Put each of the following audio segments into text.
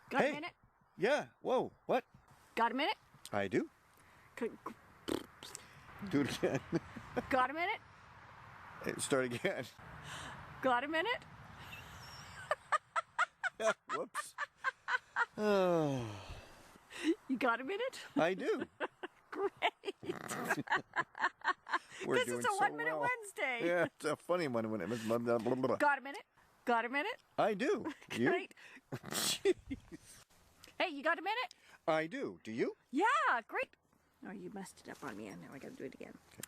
Got a minute? Yeah. Whoa. What? Got a minute? I do. Do it again. Got a minute? Start again. Got a minute? Whoops. Oh, You got a minute? I do. Great. We're This doing is a so 1 minute well. Wednesday. Yeah, it's a funny one when it was blah, blah, blah, blah. Got a minute? Got a minute? I do. You? Great. Hey, you got a minute? I do. Do you? Yeah, great. Oh, you messed it up on me, and now I gotta do it again. Okay.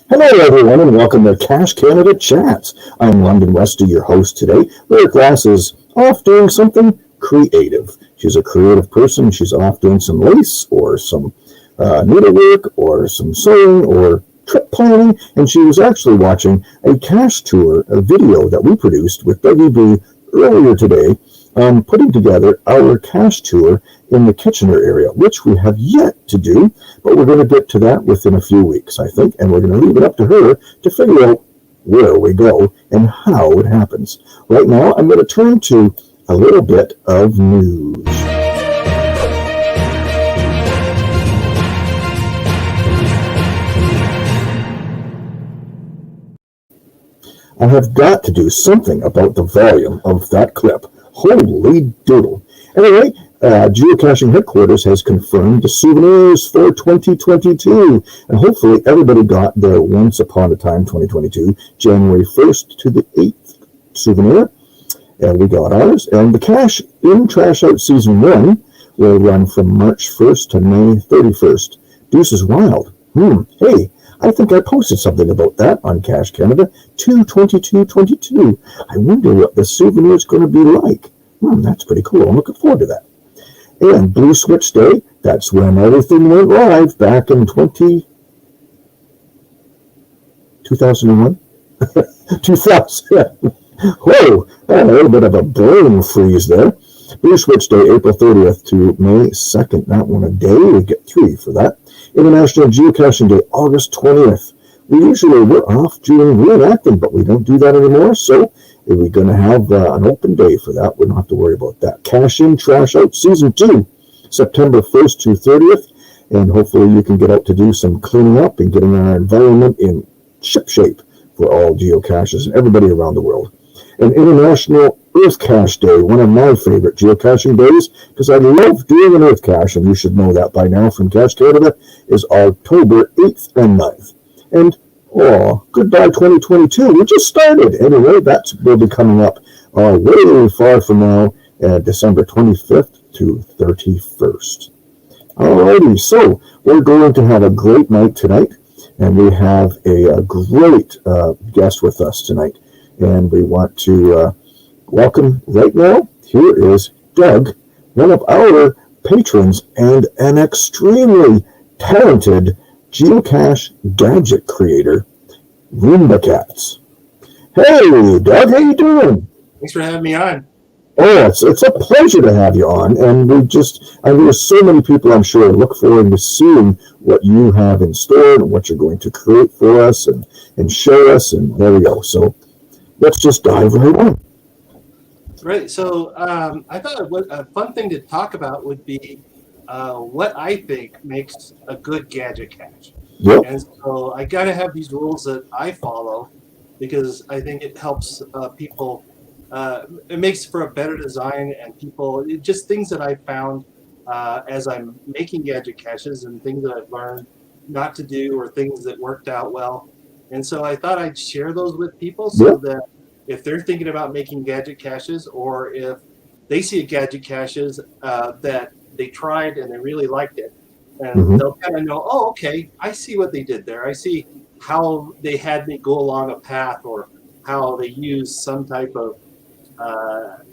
Hello, everyone, and welcome to Cache Canada Chats. I'm London Westy, your host today. Lyric Glass is off doing something creative. She's a creative person. She's off doing some lace or some needlework or some sewing or trip planning, and she was actually watching a cache tour, a video that we produced with WB earlier today, putting together our cache tour in the Kitchener area, which we have yet to do, but we're going to get to that within a few weeks, I think, and we're going to leave it up to her to figure out where we go and how it happens. Right now, I'm going to turn to a little bit of news. I have got to do something about the volume of that clip. Holy doodle. Anyway, Geocaching Headquarters has confirmed the souvenirs for 2022. And hopefully everybody got their Once Upon a Time 2022, January 1st to the 8th souvenir. And we got ours. And the cache in Trash Out Season 1 will run from March 1st to May 31st. Deuce is wild. Hey, I think I posted something about that on Cache Canada 2/22/22. I wonder what the souvenir is going to be like. That's pretty cool. I'm looking forward to that. And Blue Switch Day, that's when everything went live back in 2001? 2000. Whoa, a little bit of a brain freeze there. Blue Switch Day, April 30th to May 2nd. That one a day. We get 3 for that. International Geocaching Day, August 20th. We're off doing reenacting, but we don't do that anymore. So if we're going to have an open day for that, we don't have to worry about that. Cache In, Trash Out Season 2, September 1st to 30th. And hopefully you can get out to do some cleaning up and getting our environment in shipshape for all geocaches and everybody around the world. And International Earth Cache Day, one of my favorite geocaching days, because I love doing an Earth cache, and you should know that by now from Cache Canada, is October 8th and 9th. And, goodbye 2022, we just started. Anyway, that will be coming up way far from now, December 25th to 31st. Alrighty, so we're going to have a great night tonight, and we have a great guest with us tonight. And we want to welcome right now, here is Doug, one of our patrons and an extremely talented geocache gadget creator, Roombacats. Hey, Doug, how you doing? Thanks for having me on. Oh, it's a pleasure to have you on, and there's so many people I'm sure look forward to seeing what you have in store and what you're going to create for us and show us, and there we go. So let's just dive right on. Right. So I thought a fun thing to talk about would be what I think makes a good gadget cache. Yep. And so I got to have these rules that I follow because I think it helps people. It makes for a better design and just things that I found as I'm making gadget caches and things that I've learned not to do or things that worked out well. And so I thought I'd share those with people so that if they're thinking about making gadget caches or if they see a gadget caches that they tried and they really liked it, and they'll kind of know, oh, okay, I see what they did there. I see how they had me go along a path or how they used some type of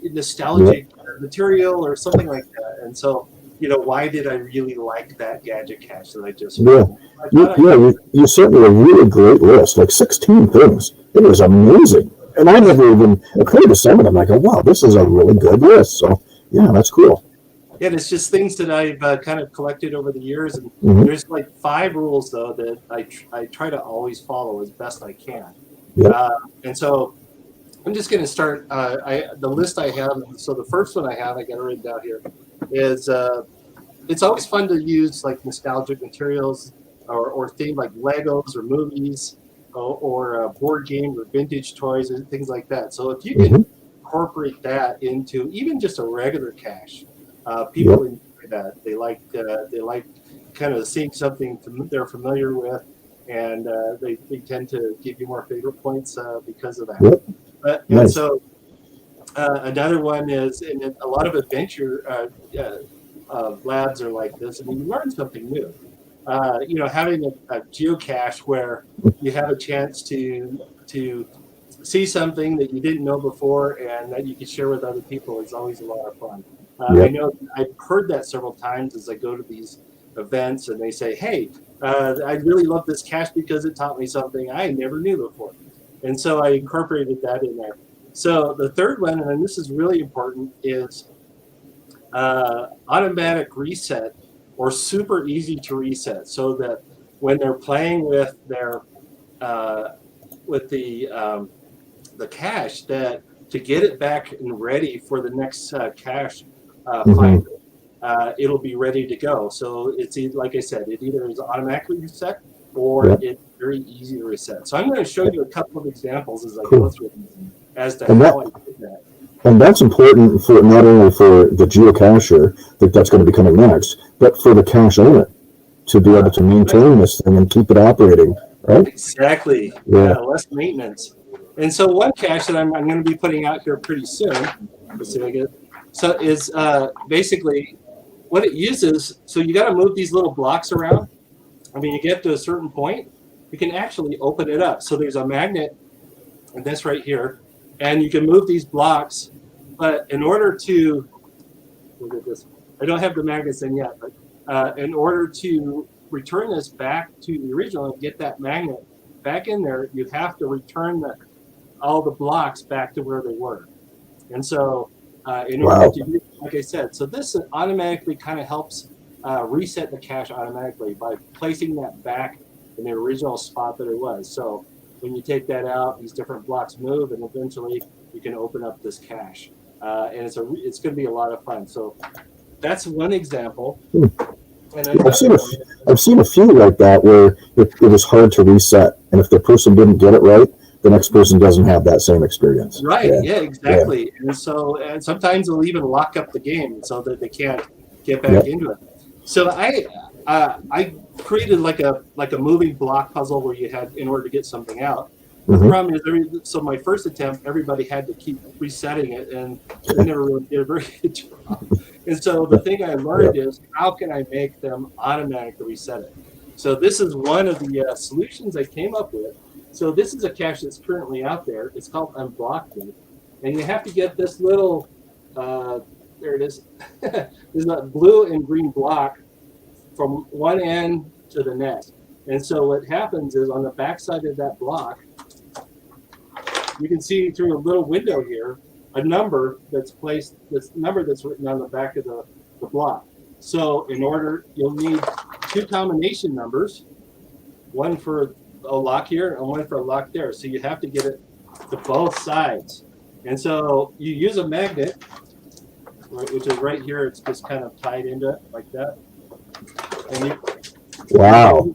nostalgic material or something like that. And so why did I really like that gadget cache that I just Yeah. found? I thought You sent me a really great list, like 16 things. It was amazing. And I never even occurred to some of them. I go, wow, this is a really good list. So, yeah, that's cool. Yeah, and it's just things that I've kind of collected over the years, and Mhm. there's like 5 rules though that I try to always follow as best I can. Yep. And so I'm just going to start. The list I have. So the first one I got it written down here, is it's always fun to use like nostalgic materials or things like Legos or movies or board games or vintage toys and things like that. So if you can incorporate that into even just a regular cache, people enjoy that. They like kind of seeing something they're familiar with, and they tend to give you more favorite points because of that. Yep. And Nice. so another one is, and a lot of adventure labs are like this. I mean, you learn something new. Having a geocache where you have a chance to see something that you didn't know before and that you can share with other people is always a lot of fun. I know I've heard that several times as I go to these events and they say, hey, I really love this cache because it taught me something I never knew before. And so I incorporated that in there. So the third one, and this is really important, is automatic reset or super easy to reset, so that when they're playing with their the cache, that to get it back and ready for the next cache finder, it'll be ready to go. So it's like I said, it either is automatically reset or it's very easy to reset. So I'm going to show you a couple of examples as I go through these as to how I did that. And that's important for not only for the geocacher that's going to be coming next, but for the cache owner to be able to maintain this thing and keep it operating, right? Exactly. Yeah, less maintenance. And so one cache that I'm going to be putting out here pretty soon, let's see if I get it. So is basically what it uses. So you got to move these little blocks around. I mean, you get to a certain point, you can actually open it up. So there's a magnet, and that's right here, and you can move these blocks. But in order to look at this, I don't have the magnets in yet, but in order to return this back to the original and get that magnet back in there, you have to return all the blocks back to where they were. And so in order to do, like I said, so this automatically kind of helps reset the cache automatically by placing that back in the original spot that it was. So when you take that out, these different blocks move, and eventually you can open up this cache. And it's going to be a lot of fun. So that's one example. And I've seen a few like that where it is hard to reset, and if the person didn't get it right, the next person doesn't have that same experience. Right. Yeah, exactly. Yeah. And sometimes they'll even lock up the game so that they can't get back into it. So I created like a moving block puzzle where you had, in order to get something out. The problem is, so my first attempt, everybody had to keep resetting it, and I never really did a very good job. And so the thing I learned is, how can I make them automatically reset it? So this is one of the solutions I came up with. So this is a cache that's currently out there. It's called Unblock Me, and you have to get this little, there it is, there's a blue and green block from one end to the next. And so what happens is, on the back side of that block, you can see through a little window here a number that's placed, this number that's written on the back of the block. So in order, you'll need 2 combination numbers, one for a lock here and one for a lock there. So you have to get it to both sides. And so you use a magnet, which is right here. It's just kind of tied into it like that. And wow,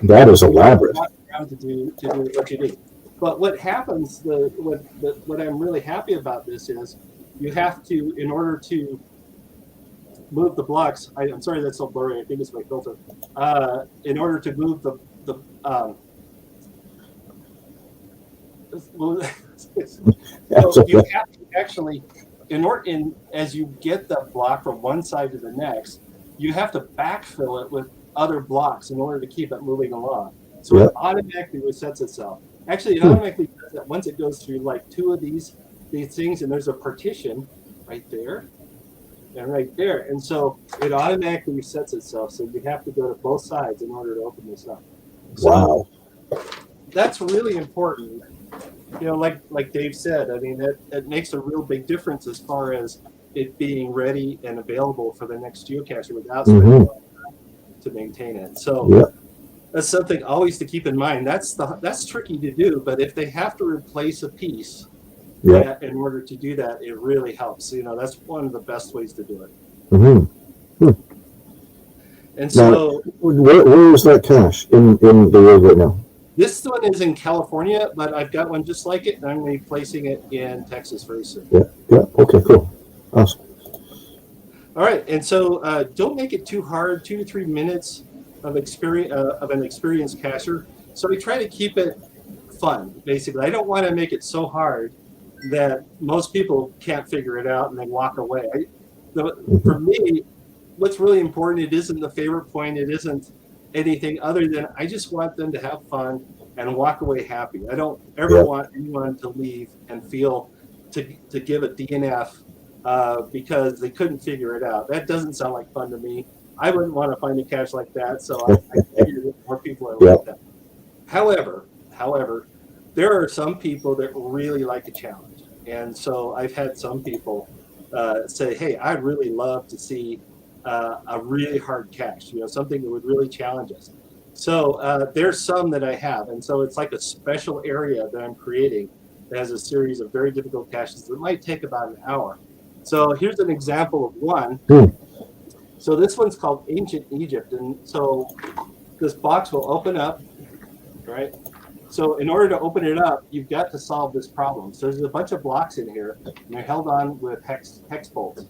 that is elaborate. To do what you do. But what happens, what I'm really happy about this is, you have to, in order to move the blocks, I'm sorry that's so blurry, I think it's my filter. In order to move so you have to actually, as you get the block from one side to the next, you have to backfill it with other blocks in order to keep it moving along. So it automatically resets itself. Actually, it automatically does that once it goes through like 2 of these things, and there's a partition right there. and right there. And so it automatically resets itself. So you have to go to both sides in order to open this up. So Wow. that's really important. You know, like Dave said, I mean, that makes a real big difference as far as it being ready and available for the next geocacher without spending a lot of time to maintain it. So Yeah. that's something always to keep in mind. That's tricky to do, but if they have to replace a piece, Yeah. in order to do that, it really helps. You know, that's one of the best ways to do it. Mm-hmm. And so now, where is that cache in the world right now? this one is in California, but I've got one just like it, and I'm going to be placing it in Texas very soon. Yeah. Yeah. Okay. Cool. Awesome. All right, and so don't make it too hard. 2 to 3 minutes of experience of an experienced cacher. So we try to keep it fun. Basically, I don't want to make it so hard that most people can't figure it out and they walk away. For me, what's really important, it isn't the favorite point, it isn't anything other than I just want them to have fun and walk away happy. I don't ever want anyone to leave and feel to give a DNF because they couldn't figure it out. That doesn't sound like fun to me. I wouldn't want to find a cache like that, so I figured that more people are like that. However, there are some people that really like a challenge. And so I've had some people say, hey, I'd really love to see a really hard cache, you know, something that would really challenge us. So there's some that I have. And so it's like a special area that I'm creating that has a series of very difficult caches that might take about an hour. So here's an example of one. So this one's called Ancient Egypt. And so this box will open up, right? So in order to open it up, you've got to solve this problem. So there's a bunch of blocks in here, and they're held on with hex bolts.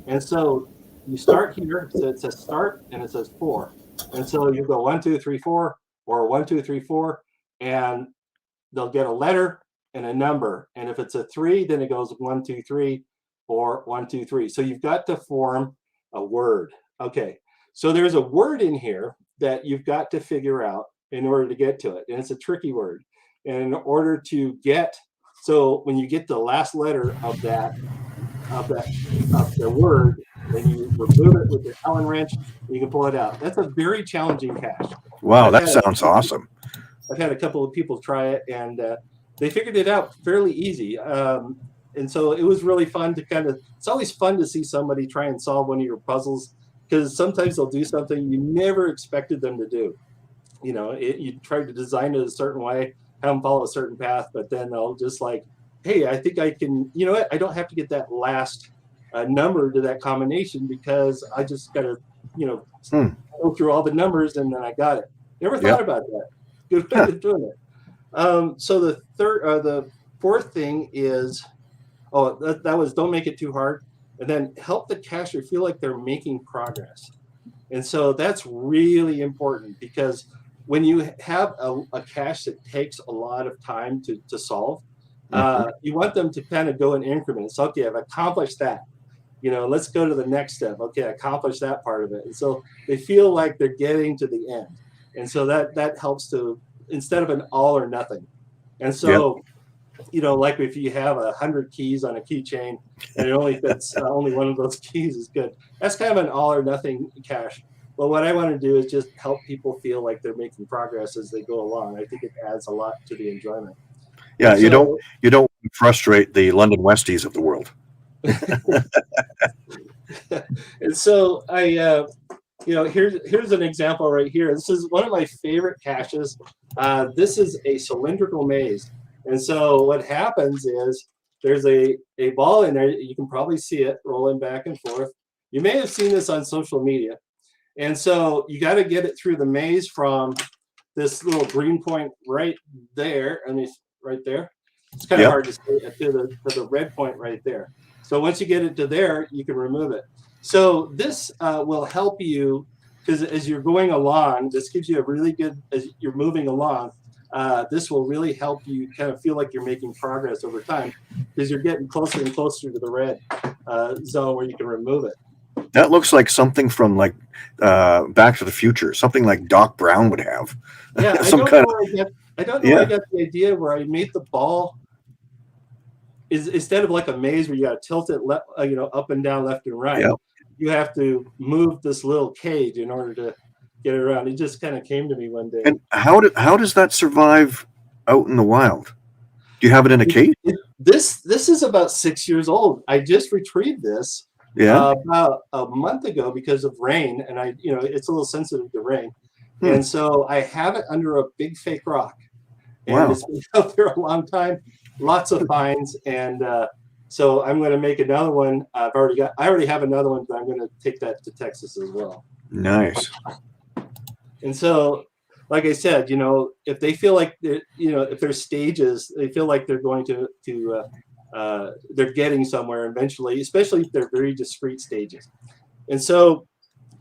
And so you start here, so it says start, and it says 4. And so you go 1, 2, 3, 4, or 1, 2, 3, 4, and they'll get a letter and a number. And if it's a 3, then it goes 1, 2, 3, or 1, 2, 3. So you've got to form a word. Okay, so there's a word in here that you've got to figure out in order to get to it, and it's a tricky word. And in order to get, so when you get the last letter of the word, then you remove it with your Allen wrench, and you can pull it out. That's a very challenging cache. Wow, that sounds awesome. I've had a couple of people try it, and they figured it out fairly easy. And so it was really fun to it's always fun to see somebody try and solve one of your puzzles, because sometimes they'll do something you never expected them to do. You know, you try to design it a certain way, have them follow a certain path, but then they'll just like, hey, I think I can, you know what, I don't have to get that last number to that combination because I just got to, you know, go through all the numbers and then I got it. Never thought about that. Good way of doing it. So the fourth thing is, that was don't make it too hard, and then help the cacher feel like they're making progress. And so that's really important, because when you have a cache that takes a lot of time to solve, you want them to kind of go in increments. Okay, I've accomplished that. You know, let's go to the next step. Okay, I accomplished that part of it. And so they feel like they're getting to the end. And so that helps to, instead of an all or nothing. And so, you know, like if you have 100 keys on a keychain and it only fits only one of those keys is good. That's kind of an all or nothing cache. But what I want to do is just help people feel like they're making progress as they go along. I think it adds a lot to the enjoyment. Yeah, so, you don't frustrate the London Westies of the world. And so you know, here's an example right here. This is one of my favorite caches. This is a cylindrical maze. And so what happens is there's a ball in there. You can probably see it rolling back and forth. You may have seen this on social media. And so you got to get it through the maze from this little green point right there. I mean, right there. It's kind of hard to see it to the red point right there. So once you get it to there, you can remove it. So this will help you, because as you're going along, this gives you a really good, as you're moving along, this will really help you kind of feel like you're making progress over time, because you're getting closer and closer to the red zone where you can remove it. That looks like something from like Back to the Future, something like Doc Brown would have. Yeah, I don't know where I got the idea where I made the ball is instead of like a maze where you got to tilt it up and down, left and right. Yeah. You have to move this little cage in order to get it around. It just kind of came to me one day. And how does that survive out in the wild? Do you have it in a cage? This is about 6 years old. I just retrieved this about a month ago because of rain, and it's a little sensitive to rain, and so I have it under a big fake rock, and it's been out there a long time, lots of finds, and so I'm going to make another one. I already have another one, but I'm going to take that to Texas as well. Nice. And so, like I said, if they feel like if there's stages, they feel like they're going to they're getting somewhere eventually, especially if they're very discrete stages. And so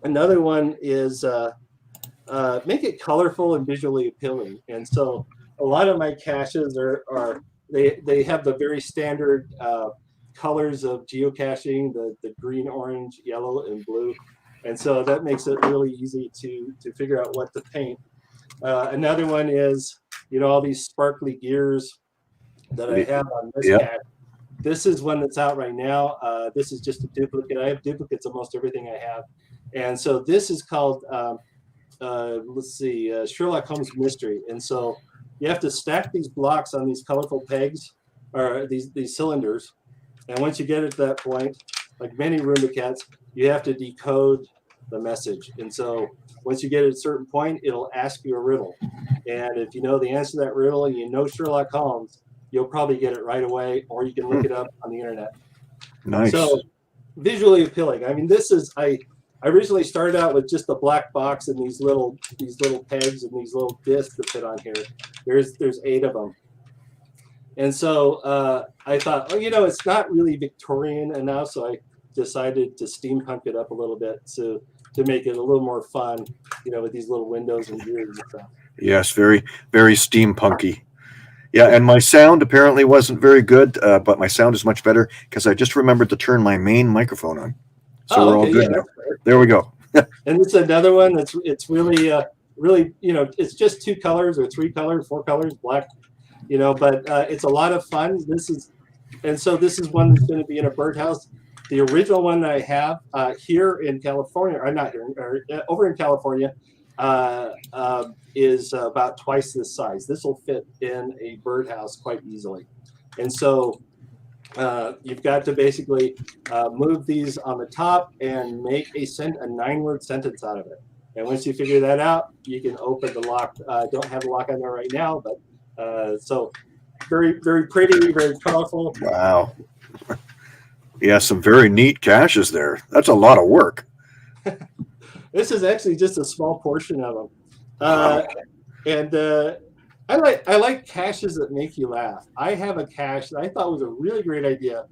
another one is make it colorful and visually appealing. And so a lot of my caches they have the very standard colors of geocaching, the green, orange, yellow, and blue. And so that makes it really easy to figure out what to paint. Another one is, all these sparkly gears that I have on this cache. This is one that's out right now. This is just a duplicate. I have duplicates of most everything I have. And so this is called, Sherlock Holmes Mystery. And so you have to stack these blocks on these colorful pegs, or these cylinders. And once you get it to that point, like many Roombacats, you have to decode the message. And so once you get at a certain point, it'll ask you a riddle. And if you know the answer to that riddle and you know Sherlock Holmes, you'll probably get it right away, or you can look it up on the internet. Nice. So visually appealing. I mean, I originally started out with just a black box and these little pegs and these little discs that fit on here. There's 8 of them. And so I thought, it's not really Victorian enough, so I decided to steampunk it up a little bit to make it a little more fun, with these little windows and gears and stuff. Yes, very, very steampunky. Yeah, and my sound apparently wasn't very good, but my sound is much better because I just remembered to turn my main microphone on. So we're all good now. There we go. And it's another one it's really, it's just 2 colors or 3 colors, 4 colors, black, but it's a lot of fun. This is one that's going to be in a birdhouse. The original one that I have here in California, or not here, or over in California, is about twice this size. This will fit in a birdhouse quite easily. And so you've got to basically move these on the top and make a 9-word sentence out of it. And once you figure that out, you can open the lock. Don't have a lock on there right now, but so very, very pretty, very colorful. Wow. Yeah, some very neat caches there. That's a lot of work. This is actually just a small portion of them. And I like caches that make you laugh. I have a cache that I thought was a really great idea.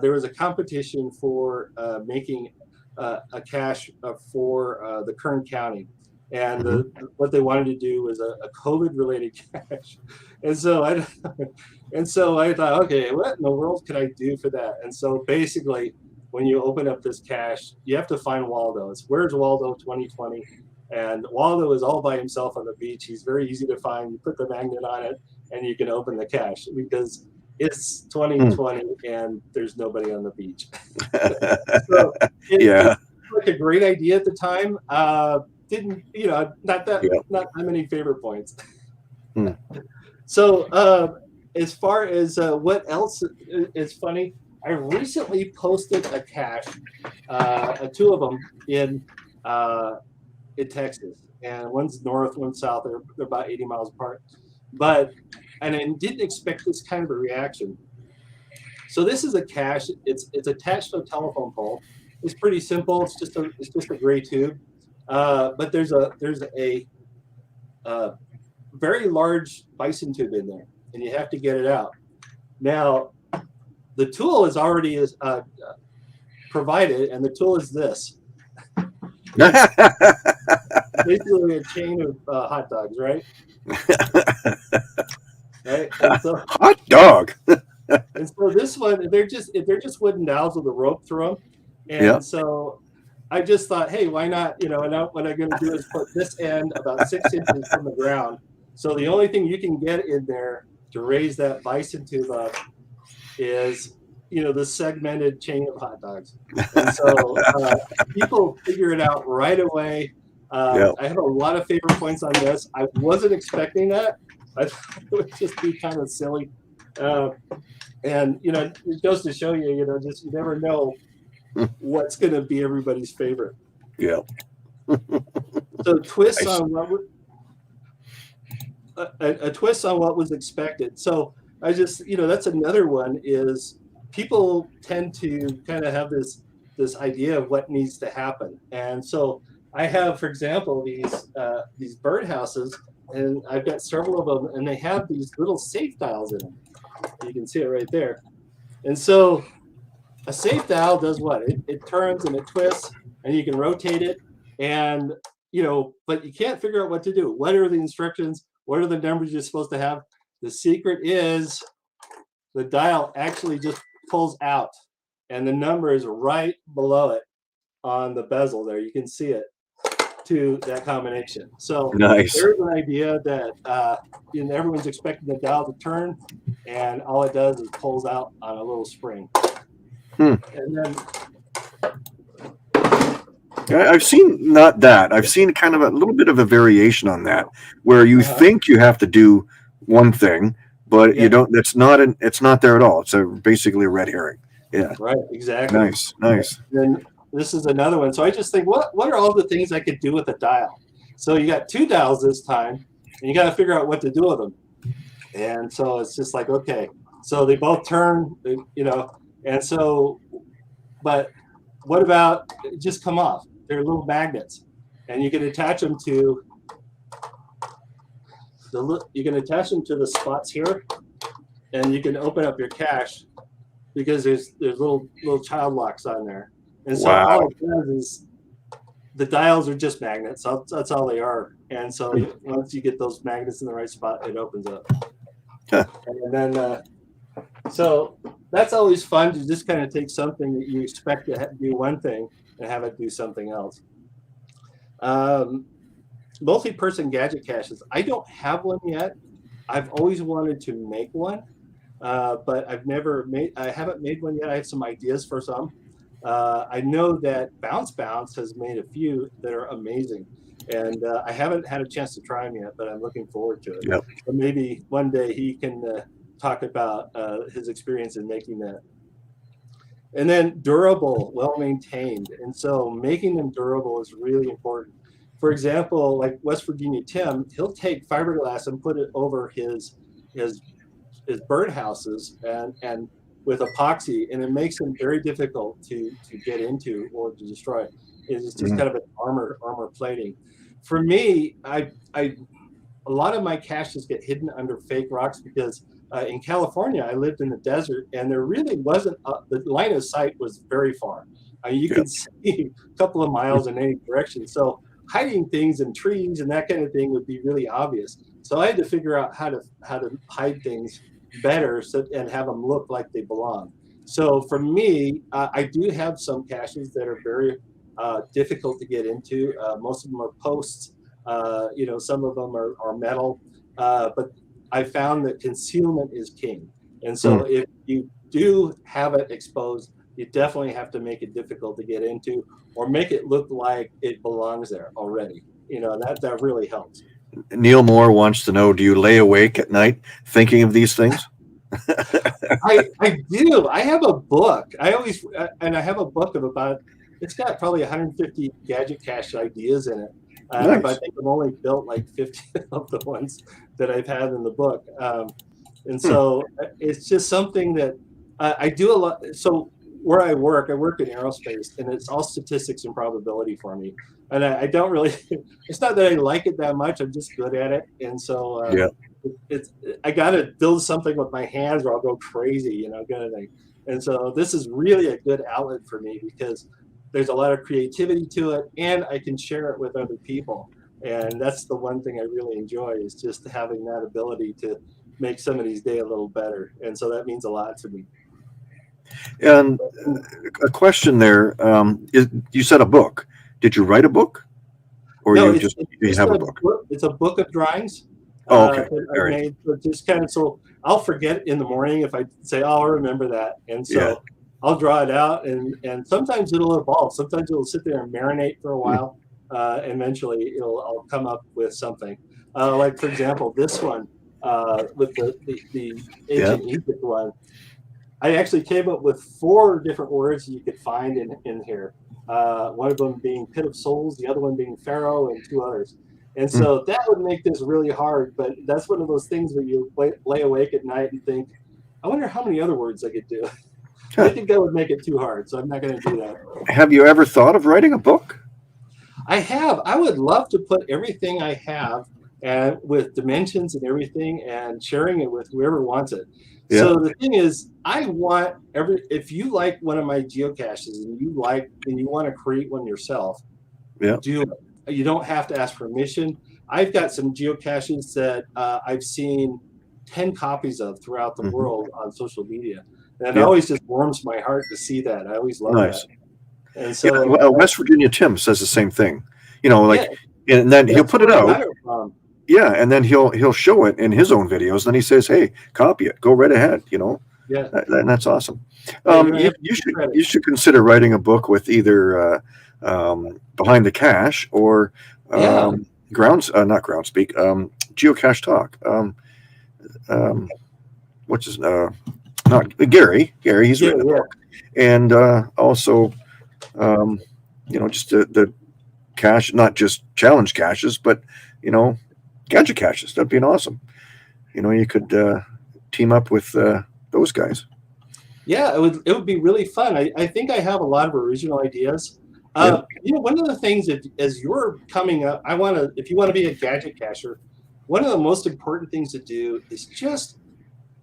There was a competition for making a cache for the Kern County. And what they wanted to do was a COVID-related cache. And so I thought, okay, what in the world could I do for that? And so basically, when you open up this cache, you have to find Waldo. It's Where's Waldo 2020. And Waldo is all by himself on the beach. He's very easy to find. You put the magnet on it, and you can open the cache because it's 2020 and there's nobody on the beach. So it's like a great idea at the time. Didn't not that many favorite points. So as far as what else is funny, I recently posted a cache, 2 of them in Texas, and one's north, one's south. They're about 80 miles apart, and I didn't expect this kind of a reaction. So this is a cache. It's attached to a telephone pole. It's pretty simple. It's just a gray tube. But there's a very large bison tube in there, and you have to get it out. Now, the tool is already provided, and the tool is this. Basically a chain of hot dogs, right? Right. And so, hot dog. And so this one, they're just wooden dowels with a rope through them, and so I just thought, hey, why not? And what I'm going to do is put this end about 6 inches from the ground. So the only thing you can get in there to raise that bison tube up is, the segmented chain of hot dogs. And so people figure it out right away. Yeah. I have a lot of favorite points on this. I wasn't expecting that. I thought it would just be kind of silly. And, it goes to show you, just you never know what's going to be everybody's favorite. Yeah. So twists on what a twist on what was expected. So I just, that's another one is people tend to kind of have this idea of what needs to happen. And so I have, for example, these birdhouses, and I've got several of them, and they have these little safe dials in them. You can see it right there. And so a safe dial does what? It turns and it twists, and you can rotate it, and but you can't figure out what to do. What are the instructions? What are the numbers you're supposed to have? The secret is the dial actually just pulls out, and the number is right below it on the bezel there. You can see it to that combination. So Nice. there's an idea that everyone's expecting the dial to turn, and all it does is pulls out on a little spring. And then I've seen not that. I've seen kind of a little bit of a variation on that, where you think you have to do one thing, but you don't. It's not there at all. It's basically a red herring. Yeah. Right. Exactly. Nice. Then this is another one. So I just think, what are all the things I could do with a dial? So you got two dials this time, and you got to figure out what to do with them. And so it's just like, okay, so they both turn, and so, but what about just come off? They're little magnets, and you can attach them to the spots here, and you can open up your cache because there's little child locks on there. And so all it does is the dials are just magnets. That's all they are. And so once you get those magnets in the right spot, it opens up. And then so that's always fun to just kind of take something that you expect to do one thing and have it do something else. Multi-person gadget caches. I don't have one yet. I've always wanted to make one, but I haven't made one yet. I have some ideas for some. I know that Bounce has made a few that are amazing, and I haven't had a chance to try them yet, but I'm looking forward to it. Yep. So maybe one day he can talk about his experience in making that. And then durable, well-maintained. And so making them durable is really important. For example, like WVTim, he'll take fiberglass and put it over his birdhouses and with epoxy, and it makes them very difficult to get into or to destroy. It's just kind of an armor plating. For me, a lot of my caches get hidden under fake rocks because in California, I lived in the desert, and there really wasn't the line of sight was very far. You could see a couple of miles in any direction. So hiding things in trees and that kind of thing would be really obvious. So I had to figure out how to hide things better and have them look like they belong. So for me, I do have some caches that are very difficult to get into. Most of them are posts. Some of them are metal, but I found that concealment is king. And so if you do have it exposed, you definitely have to make it difficult to get into or make it look like it belongs there already. That really helps. Neil Moore wants to know, do you lay awake at night thinking of these things? I do. I have a book. I have a book of about, it's got probably 150 gadget cache ideas in it. Nice. But I think I've only built like 50 of the ones that I've had in the book. And so it's just something that I do a lot. So where I work in aerospace, and it's all statistics and probability for me. And I don't really, it's not that I like it that much. I'm just good at it. And so I got to build something with my hands or I'll go crazy, kind of thing. And so this is really a good outlet for me because there's a lot of creativity to it, and I can share it with other people. And that's the one thing I really enjoy is just having that ability to make somebody's day a little better. And so that means a lot to me. And a question there, you said a book. Did you write a book? Or No, you just have a book? It's a book of drawings. Oh, okay. that All I right. made. So just kind of, so I'll forget in the morning if I say, oh, I'll remember that. And so Yeah. I'll draw it out, and sometimes it'll evolve. Sometimes it'll sit there and marinate for a while. Eventually, I'll come up with something. Like for example, this one with the Yeah. ancient Egypt one. I actually came up with 4 different words you could find in here. One of them being pit of souls, the other one being pharaoh, and 2 others. And Mm. so that would make this really hard, but that's one of those things where you lay awake at night and think, I wonder how many other words I could do. I Huh. think that would make it too hard, so I'm not going to do that. Have you ever thought of writing a book? I have. I would love to put everything I have and with dimensions and everything and sharing it with whoever wants it. Yeah. So the thing is, I want if you like one of my geocaches and you want to create one yourself, Yeah. do it. You don't have to ask permission. I've got some geocaches that I've seen 10 copies of throughout the Mhm. world on social media. And it Yeah. always just warms my heart to see that. I always love Nice. that. And Yeah, so, well, West Virginia Tim says the same thing. You know, yeah, like, and then he'll that's put it where I out. got it from. Yeah, and then he'll show it in his own videos. Then he says, "Hey, copy it. Go right ahead." You know, Yeah. that's awesome. Yeah, you're gonna You, have to you give should credit. you should consider writing a book with either Behind the Cache or Yeah. not Groundspeak, Geocache Talk. What's his not Gary? Gary, he's Yeah, written a yeah. book, and also just the cache, not just challenge caches, but gadget caches. That'd be awesome. You could team up with those guys. Yeah, it would be really fun. I think I have a lot of original ideas. Yeah. One of the things that as you're coming up, if you want to be a gadget cacher, one of the most important things to do is just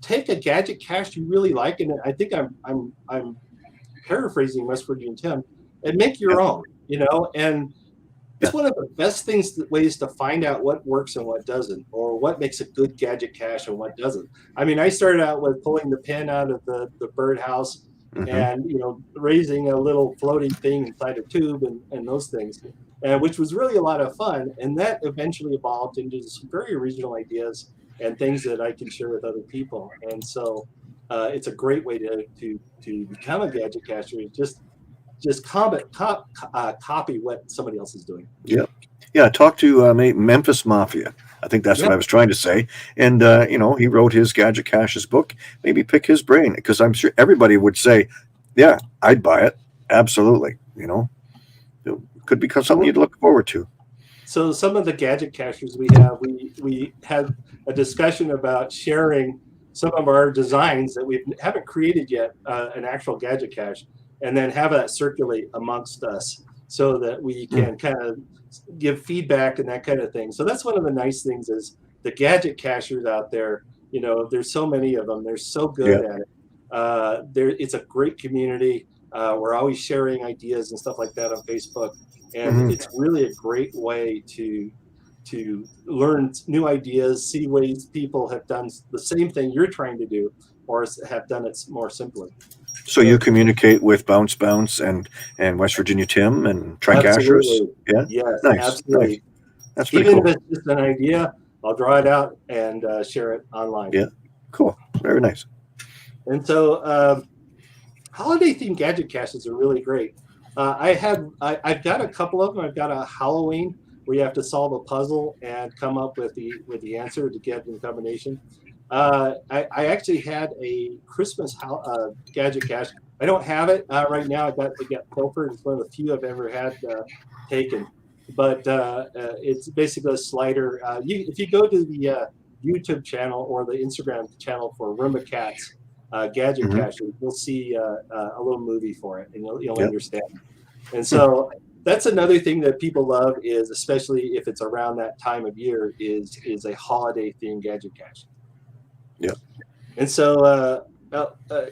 take a gadget cache you really like, and I think I'm paraphrasing West Virginia Tim, and make your own. And it's one of the best ways to find out what works and what doesn't, or what makes a good gadget cache and what doesn't. I mean, I started out with pulling the pin out of the birdhouse Mhm. and raising a little floating thing inside a tube and those things, which was really a lot of fun. And that eventually evolved into some very original ideas and things that I can share with other people. And so it's a great way to become a gadget cacher. Just copy what somebody else is doing. Yeah. Talk to Memphis Mafia. I think that's what I was trying to say. And he wrote his Gadget Caches book. Maybe pick his brain, because I'm sure everybody would say, "Yeah, I'd buy it. Absolutely." It could become something you'd look forward to. So some of the gadget cachers we had a discussion about sharing some of our designs that we haven't created yet, an actual gadget cache, and then have that circulate amongst us so that we can kind of give feedback and that kind of thing. So that's one of the nice things is the gadget cachers out there. There's so many of them. They're so good at it. It's a great community. We're always sharing ideas and stuff like that on Facebook, and it's really a great way to learn new ideas, see ways people have done the same thing you're trying to do, or have done it more simply. So you communicate with Bounce and West Virginia Tim and Trike Ashers? Absolutely. Yeah. Yes, Nice. absolutely. Nice. That's pretty Even cool. if it's just an idea, I'll draw it out and share it online. Yeah. Cool. Very nice. And so holiday themed gadget caches are really great. I've got a couple of them. I've got a Halloween where you have to solve a puzzle and come up with the answer to get in combination. I actually had a Christmas gadget cache. I don't have it right now. It got pilfered. It's one of the few I've ever had taken. But it's basically a slider. If you go to the YouTube channel or the Instagram channel for Roombacats gadget caching, you'll see a little movie for it, and you'll understand. And so that's another thing that people love is, especially if it's around that time of year, is a holiday themed gadget cache. Yeah. And so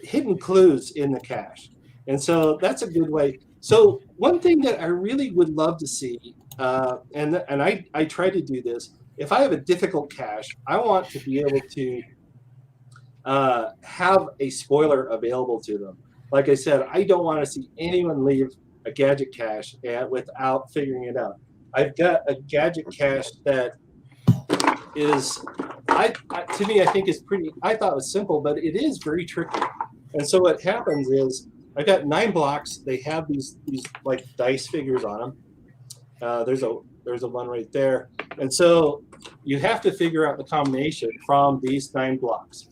hidden clues in the cache. And so that's a good way. So one thing that I really would love to see, and I try to do this, if I have a difficult cache, I want to be able to have a spoiler available to them. Like I said, I don't want to see anyone leave a gadget cache without figuring it out. I've got a gadget cache that to me, I think is pretty. I thought it was simple, but it is very tricky. And so what happens is I've got 9 blocks. They have these like dice figures on them. There's a one right there, and so you have to figure out the combination from these 9 blocks.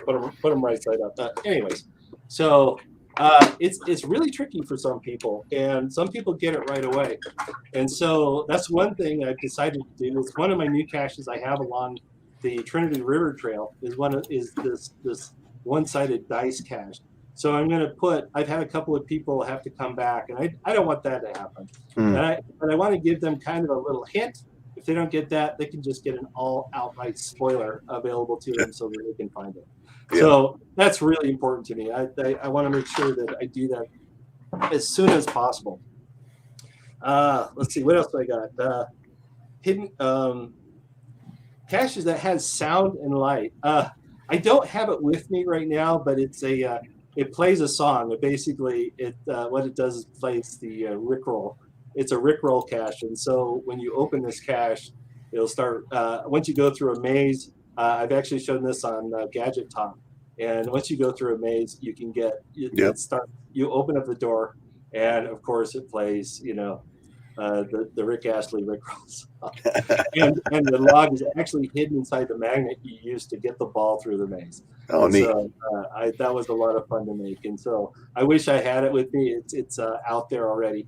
Put them right side up. Anyways, so it's really tricky for some people, and some people get it right away. And so that's one thing I've decided to do. It's one of my new caches I have along the Trinity River Trail is this one-sided dice cache. So I'm going to put. I've had a couple of people have to come back, and I don't want that to happen. And I want to give them kind of a little hint. If they don't get that, they can just get an outright spoiler available to them so that they can find it. Yeah. So that's really important to me. I want to make sure that I do that as soon as possible. Let's see, what else do I got? Hidden caches that has sound and light. I don't have it with me right now, but it's it plays a song. Basically, what it does is plays the Rickroll. It's a Rickroll cache, and so when you open this cache, it'll start. Once you go through a maze, I've actually shown this on Gadget Caching, and once you go through a maze, you can get it start. You open up the door, and of course, it plays. The Rick Astley Rickroll song, and the log is actually hidden inside the magnet you used to get the ball through the maze. Oh, neat. So that was a lot of fun to make, and so I wish I had it with me. It's out there already.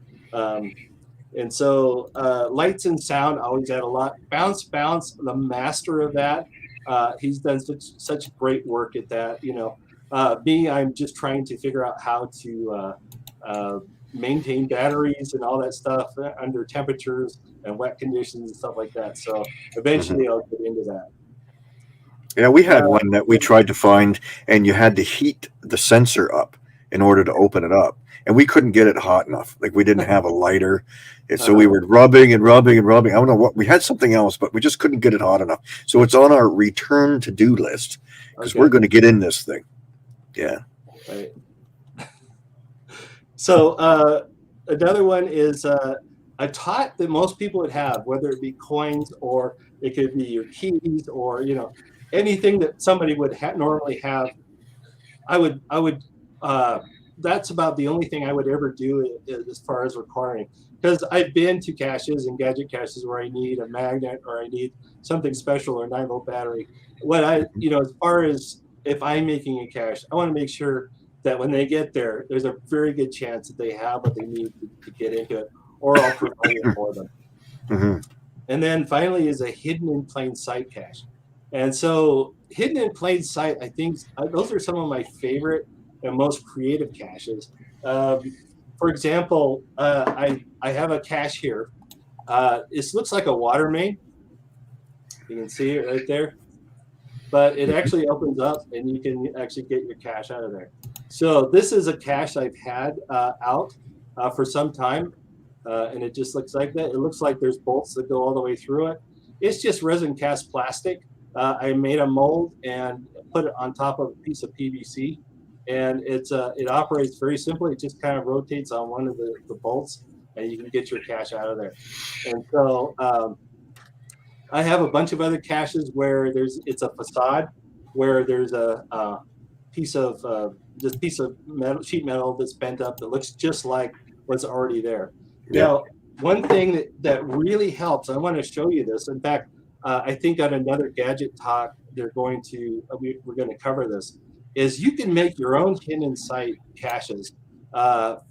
And so lights and sound always add a lot. Bounce, the master of that. He's done such great work at that. Me, I'm just trying to figure out how to maintain batteries and all that stuff under temperatures and wet conditions and stuff like that. So eventually I'll get into that. Yeah, we had one that we tried to find, and you had to heat the sensor up in order to open it up. And we couldn't get it hot enough. Like, we didn't have a lighter. And so we were rubbing and rubbing and rubbing. I don't know what, we had something else, but we just couldn't get it hot enough. So it's on our return to-do list because we're going to get in this thing. Yeah. Right. So another one is a tot that most people would have, whether it be coins or it could be your keys or, anything that somebody would normally have. I would that's about the only thing I would ever do as far as requiring, because I've been to caches and gadget caches where I need a magnet or I need something special or a 9-volt battery. What as far as if I'm making a cache, I want to make sure that when they get there, there's a very good chance that they have what they need to get into it, or I'll provide it for them. And then finally is a hidden in plain sight cache. And so hidden in plain sight, I think those are some of my favorite and most creative caches. For example, I have a cache here. This looks like a water main. You can see it right there. But it actually opens up and you can actually get your cache out of there. So this is a cache I've had out for some time. And it just looks like that. It looks like there's bolts that go all the way through it. It's just resin cast plastic. I made a mold and put it on top of a piece of PVC. And it operates very simply. It just kind of rotates on one of the bolts, and you can get your cache out of there. And so I have a bunch of other caches where it's a facade, where there's a piece of sheet metal that's bent up that looks just like what's already there. Yeah. Now, one thing that really helps, I want to show you this. In fact, I think on another gadget talk, we're going to cover this. Is you can make your own hidden in sight caches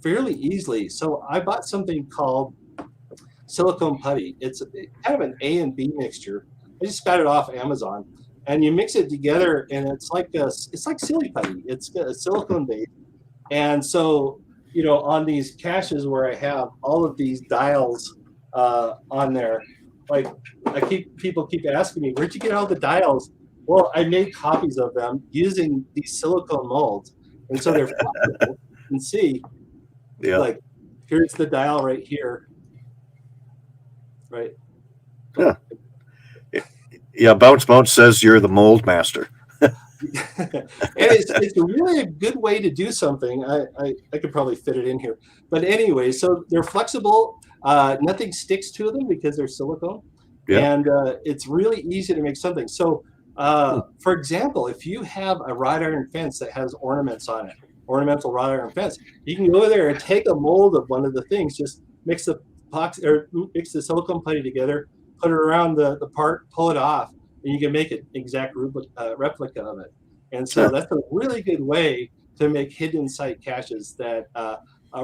fairly easily. So I bought something called silicone putty. It's kind of an A and B mixture. I just got it off Amazon, and you mix it together, and it's like silly putty. It's silicone based, and so on these caches where I have all of these dials on there, like people keep asking me, where'd you get all the dials? Well, I made copies of them using these silicone molds, and so they're flexible. You can see, like, here's the dial right here, right? Yeah, Bounce says you're the mold master. And it's really a good way to do something. I could probably fit it in here, but anyway, so they're flexible. Nothing sticks to them because they're silicone. Yeah. And it's really easy to make something. So, for example, if you have a wrought iron fence that has ornaments on it, ornamental wrought iron fence, you can go there and take a mold of one of the things, just mix the mix the silicone putty together, put it around the part, pull it off, and you can make an exact replica of it. And so that's a really good way to make hidden site caches that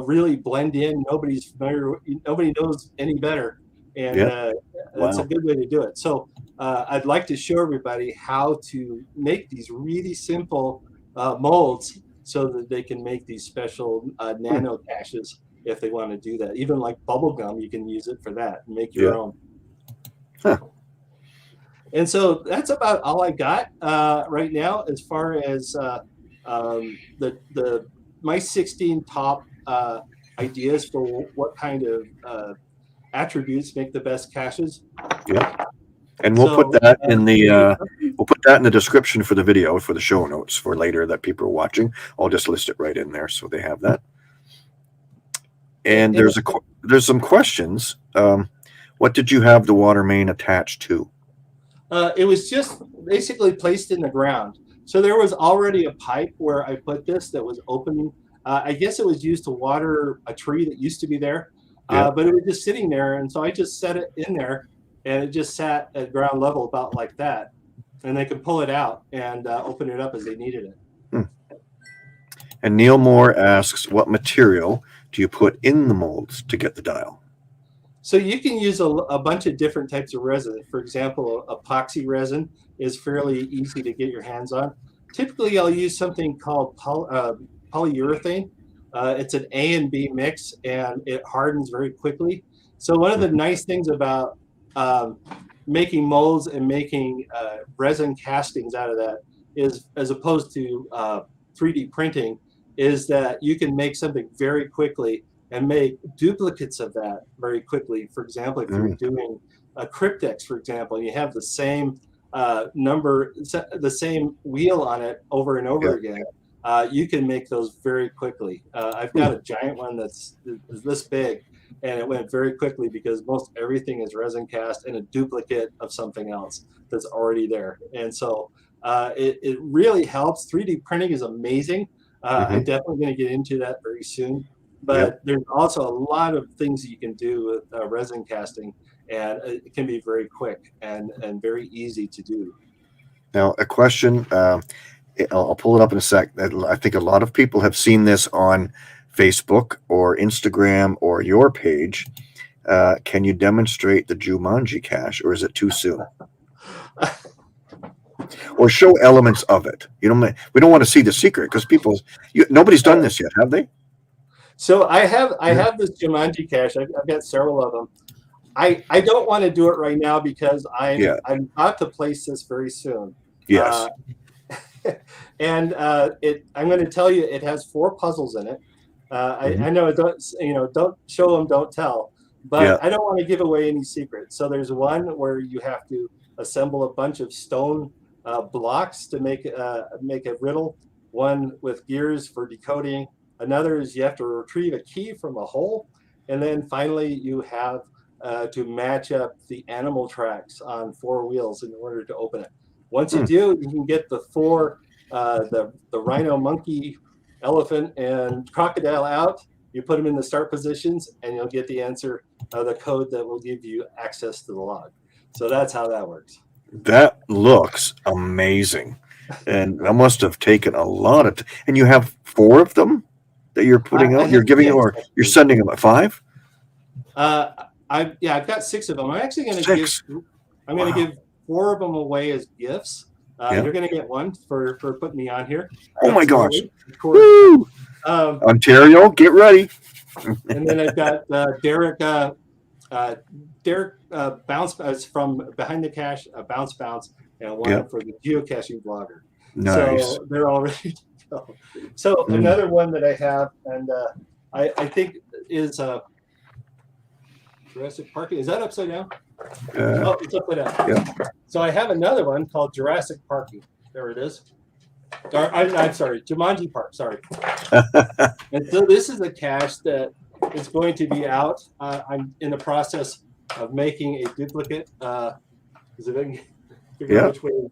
really blend in. Nobody's familiar. Nobody knows any better, and that's a good way to do it. So I'd like to show everybody how to make these really simple molds so that they can make these special nano caches if they want to do that. Even like bubble gum, you can use it for that and make your own. Huh. And so that's about all I got right now as far as my 16 top ideas for what kind of attributes make the best caches. Yeah. And we'll put that in the description for the video, for the show notes for later that people are watching. I'll just list it right in there so they have that. And there's some questions. What did you have the water main attached to? It was just basically placed in the ground. So there was already a pipe where I put this that was open. I guess it was used to water a tree that used to be there, but it was just sitting there. And so I just set it in there, and it just sat at ground level about like that. And they could pull it out and open it up as they needed it. And Neil Moore asks, what material do you put in the molds to get the dial? So you can use a bunch of different types of resin. For example, epoxy resin is fairly easy to get your hands on. Typically, I'll use something called polyurethane. It's an A and B mix, and it hardens very quickly. So one of the nice things about making molds and making resin castings out of that is, as opposed to 3D printing, is that you can make something very quickly and make duplicates of that very quickly. For example, if you're doing a cryptex, for example, and you have the same the same wheel on it over and over again, you can make those very quickly. I've got a giant one that's this big, and it went very quickly because most everything is resin cast and a duplicate of something else that's already there. And so it really helps. 3D printing is amazing. I'm definitely going to get into that very soon. But there's also a lot of things that you can do with resin casting, and it can be very quick and very easy to do. Now, a question, I'll pull it up in a sec. I think a lot of people have seen this on Facebook or Instagram or your page. Can you demonstrate the Jumanji cache, or is it too soon? Or show elements of it. You know, we don't want to see the secret because nobody's done this yet, have they? So I have this Jumanji cache. I've got several of them. I don't want to do it right now because I'm about to place this very soon. Yes. And I'm going to tell you, it has 4 puzzles in it. I know it don't show them, don't tell, but I don't want to give away any secrets. So there's one where you have to assemble a bunch of stone blocks to make a riddle. One with gears for decoding. Another is you have to retrieve a key from a hole. And then finally you have to match up the animal tracks on 4 wheels in order to open it. Once you do, you can get the 4, the rhino, monkey, elephant, and crocodile out. You put them in the start positions, and you'll get the answer, the code that will give you access to the log. So that's how that works. That looks amazing. And that must have taken a lot of and you have 4 of them that you're putting out? You're giving them, or you're sending them at 5? I've got 6 of them. I'm actually going to give 4 of them away as gifts. You're going to get one for putting me on here. Oh my gosh! Woo! Ontario, get ready. And then I've got Derek bounce from behind the cache, bounce, and one for the geocaching blogger. Nice. So they're all ready to go. So another one that I have, and I think is Jurassic Parking. Is that upside down? Oh, it's upside down. Yeah. So I have another one called Jurassic Parking. There it is. I'm sorry, Jumanji Park. Sorry. And so this is a cache that is going to be out. I'm in the process of making a duplicate. Is it? I can figure out which way.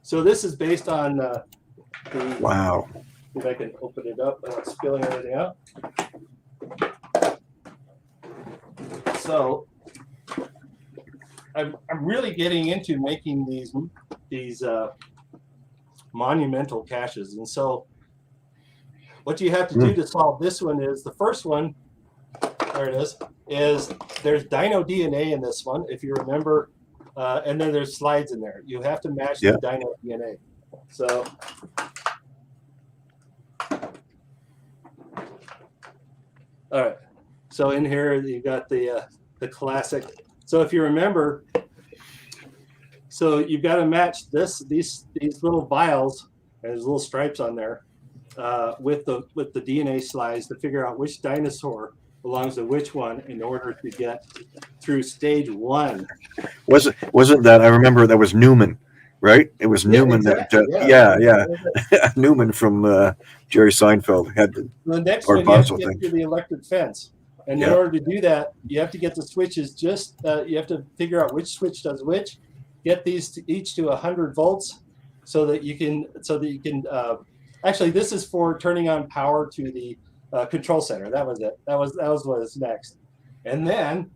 So this is based on the. Wow. If I can open it up without spilling everything out. So I'm really getting into making these monumental caches, and so what you have to do to solve this one is the first one. There it is. There's dino DNA in this one, if you remember, and then there's slides in there. You have to match the dino DNA. So. All right, so in here you got the classic. So if you remember, so you've got to match these little vials, and there's little stripes on there, with the DNA slides to figure out which dinosaur belongs to which one in order to get through stage 1. Wasn't that, I remember that was Newman, right? It was Newman exactly. Newman from Jerry Seinfeld had the next one. You have to get through the electric fence, and in order to do that, you have to get the switches. You have to figure out which switch does which. Get these each to 100 volts, so that you can. Actually, this is for turning on power to the control center. That was it. That was what is next, and then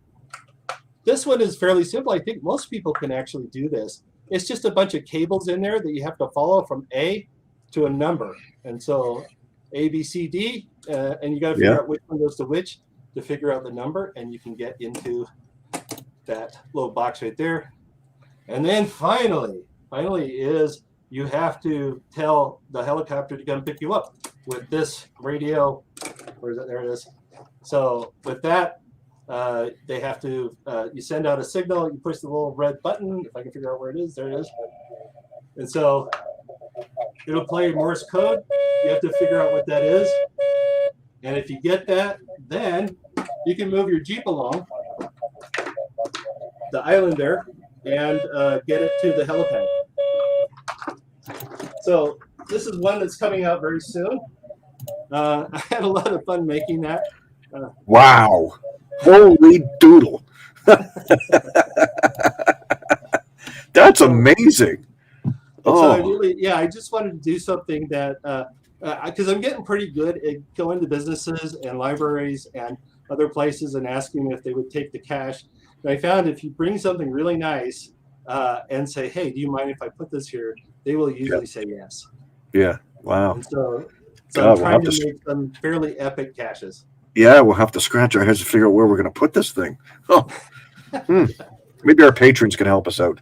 this one is fairly simple. I think most people can actually do this. It's just a bunch of cables in there that you have to follow from A to a number. And so A, B, C, D, and you got to figure out which one goes to which to figure out the number, and you can get into that little box right there. And then finally is you have to tell the helicopter to come pick you up with this radio. Where is it? There it is. So with that, they have to, you send out a signal, you push the little red button, if I can figure out where it is, there it is. And so it'll play Morse code. You have to figure out what that is. And if you get that, then you can move your Jeep along the island there and get it to the helipad. So this is one that's coming out very soon. I had a lot of fun making that. Wow. Holy doodle. That's amazing. So I just wanted to do something that, because I'm getting pretty good at going to businesses and libraries and other places and asking them if they would take the cache. And I found if you bring something really nice and say, hey, do you mind if I put this here? They will usually say yes. Yeah. Wow. And so I'm trying to make some fairly epic caches. Yeah, we'll have to scratch our heads to figure out where we're going to put this thing. Oh, maybe our patrons can help us out.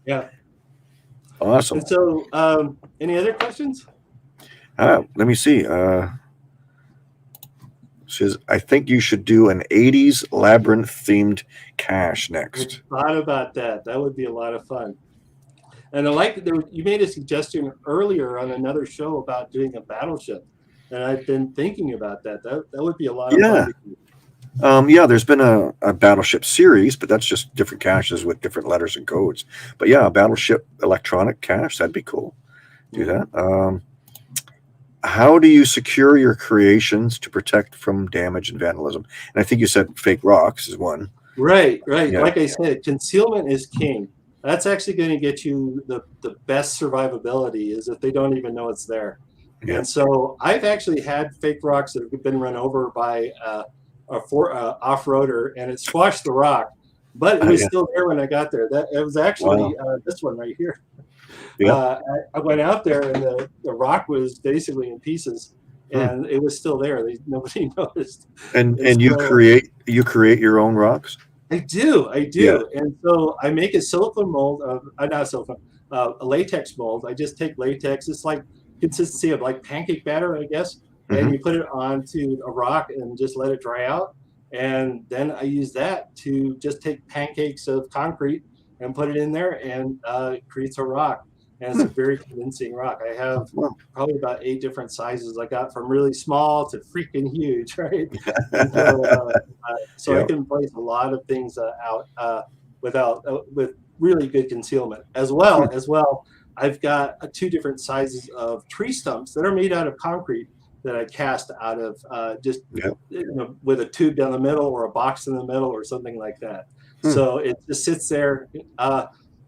Yeah. Awesome. And so, any other questions? Let me see. Says, I think you should do an 80s labyrinth themed cache next. I thought about that. That would be a lot of fun. And I like that you made a suggestion earlier on another show about doing a battleship. And I've been thinking about that. That would be a lot of fun. There's been a battleship series, but that's just different caches with different letters and codes. But yeah, a battleship electronic cache, that'd be cool. Do that. How do you secure your creations to protect from damage and vandalism? And I think you said fake rocks is one. Right. Yeah. Like I said, concealment is king. That's actually going to get you the best survivability is if they don't even know it's there. Yeah. And so I've actually had fake rocks that have been run over by off-roader, and it squashed the rock, but it was still there when I got there. It was actually this one right here. Yeah. I went out there, and the rock was basically in pieces, and it was still there. Nobody noticed. And you create your own rocks? I do. Yeah. And so I make a silicone mold a latex mold. I just take latex. It's like consistency of like pancake batter, I guess. And you put it onto a rock and just let it dry out. And then I use that to just take pancakes of concrete and put it in there, and it creates a rock. And it's a very convincing rock. I have probably about 8 different sizes. I got from really small to freaking huge, right? So I can place a lot of things out with really good concealment. As well, I've got 2 different sizes of tree stumps that are made out of concrete that I cast out of with a tube down the middle or a box in the middle or something like that. So it just sits there.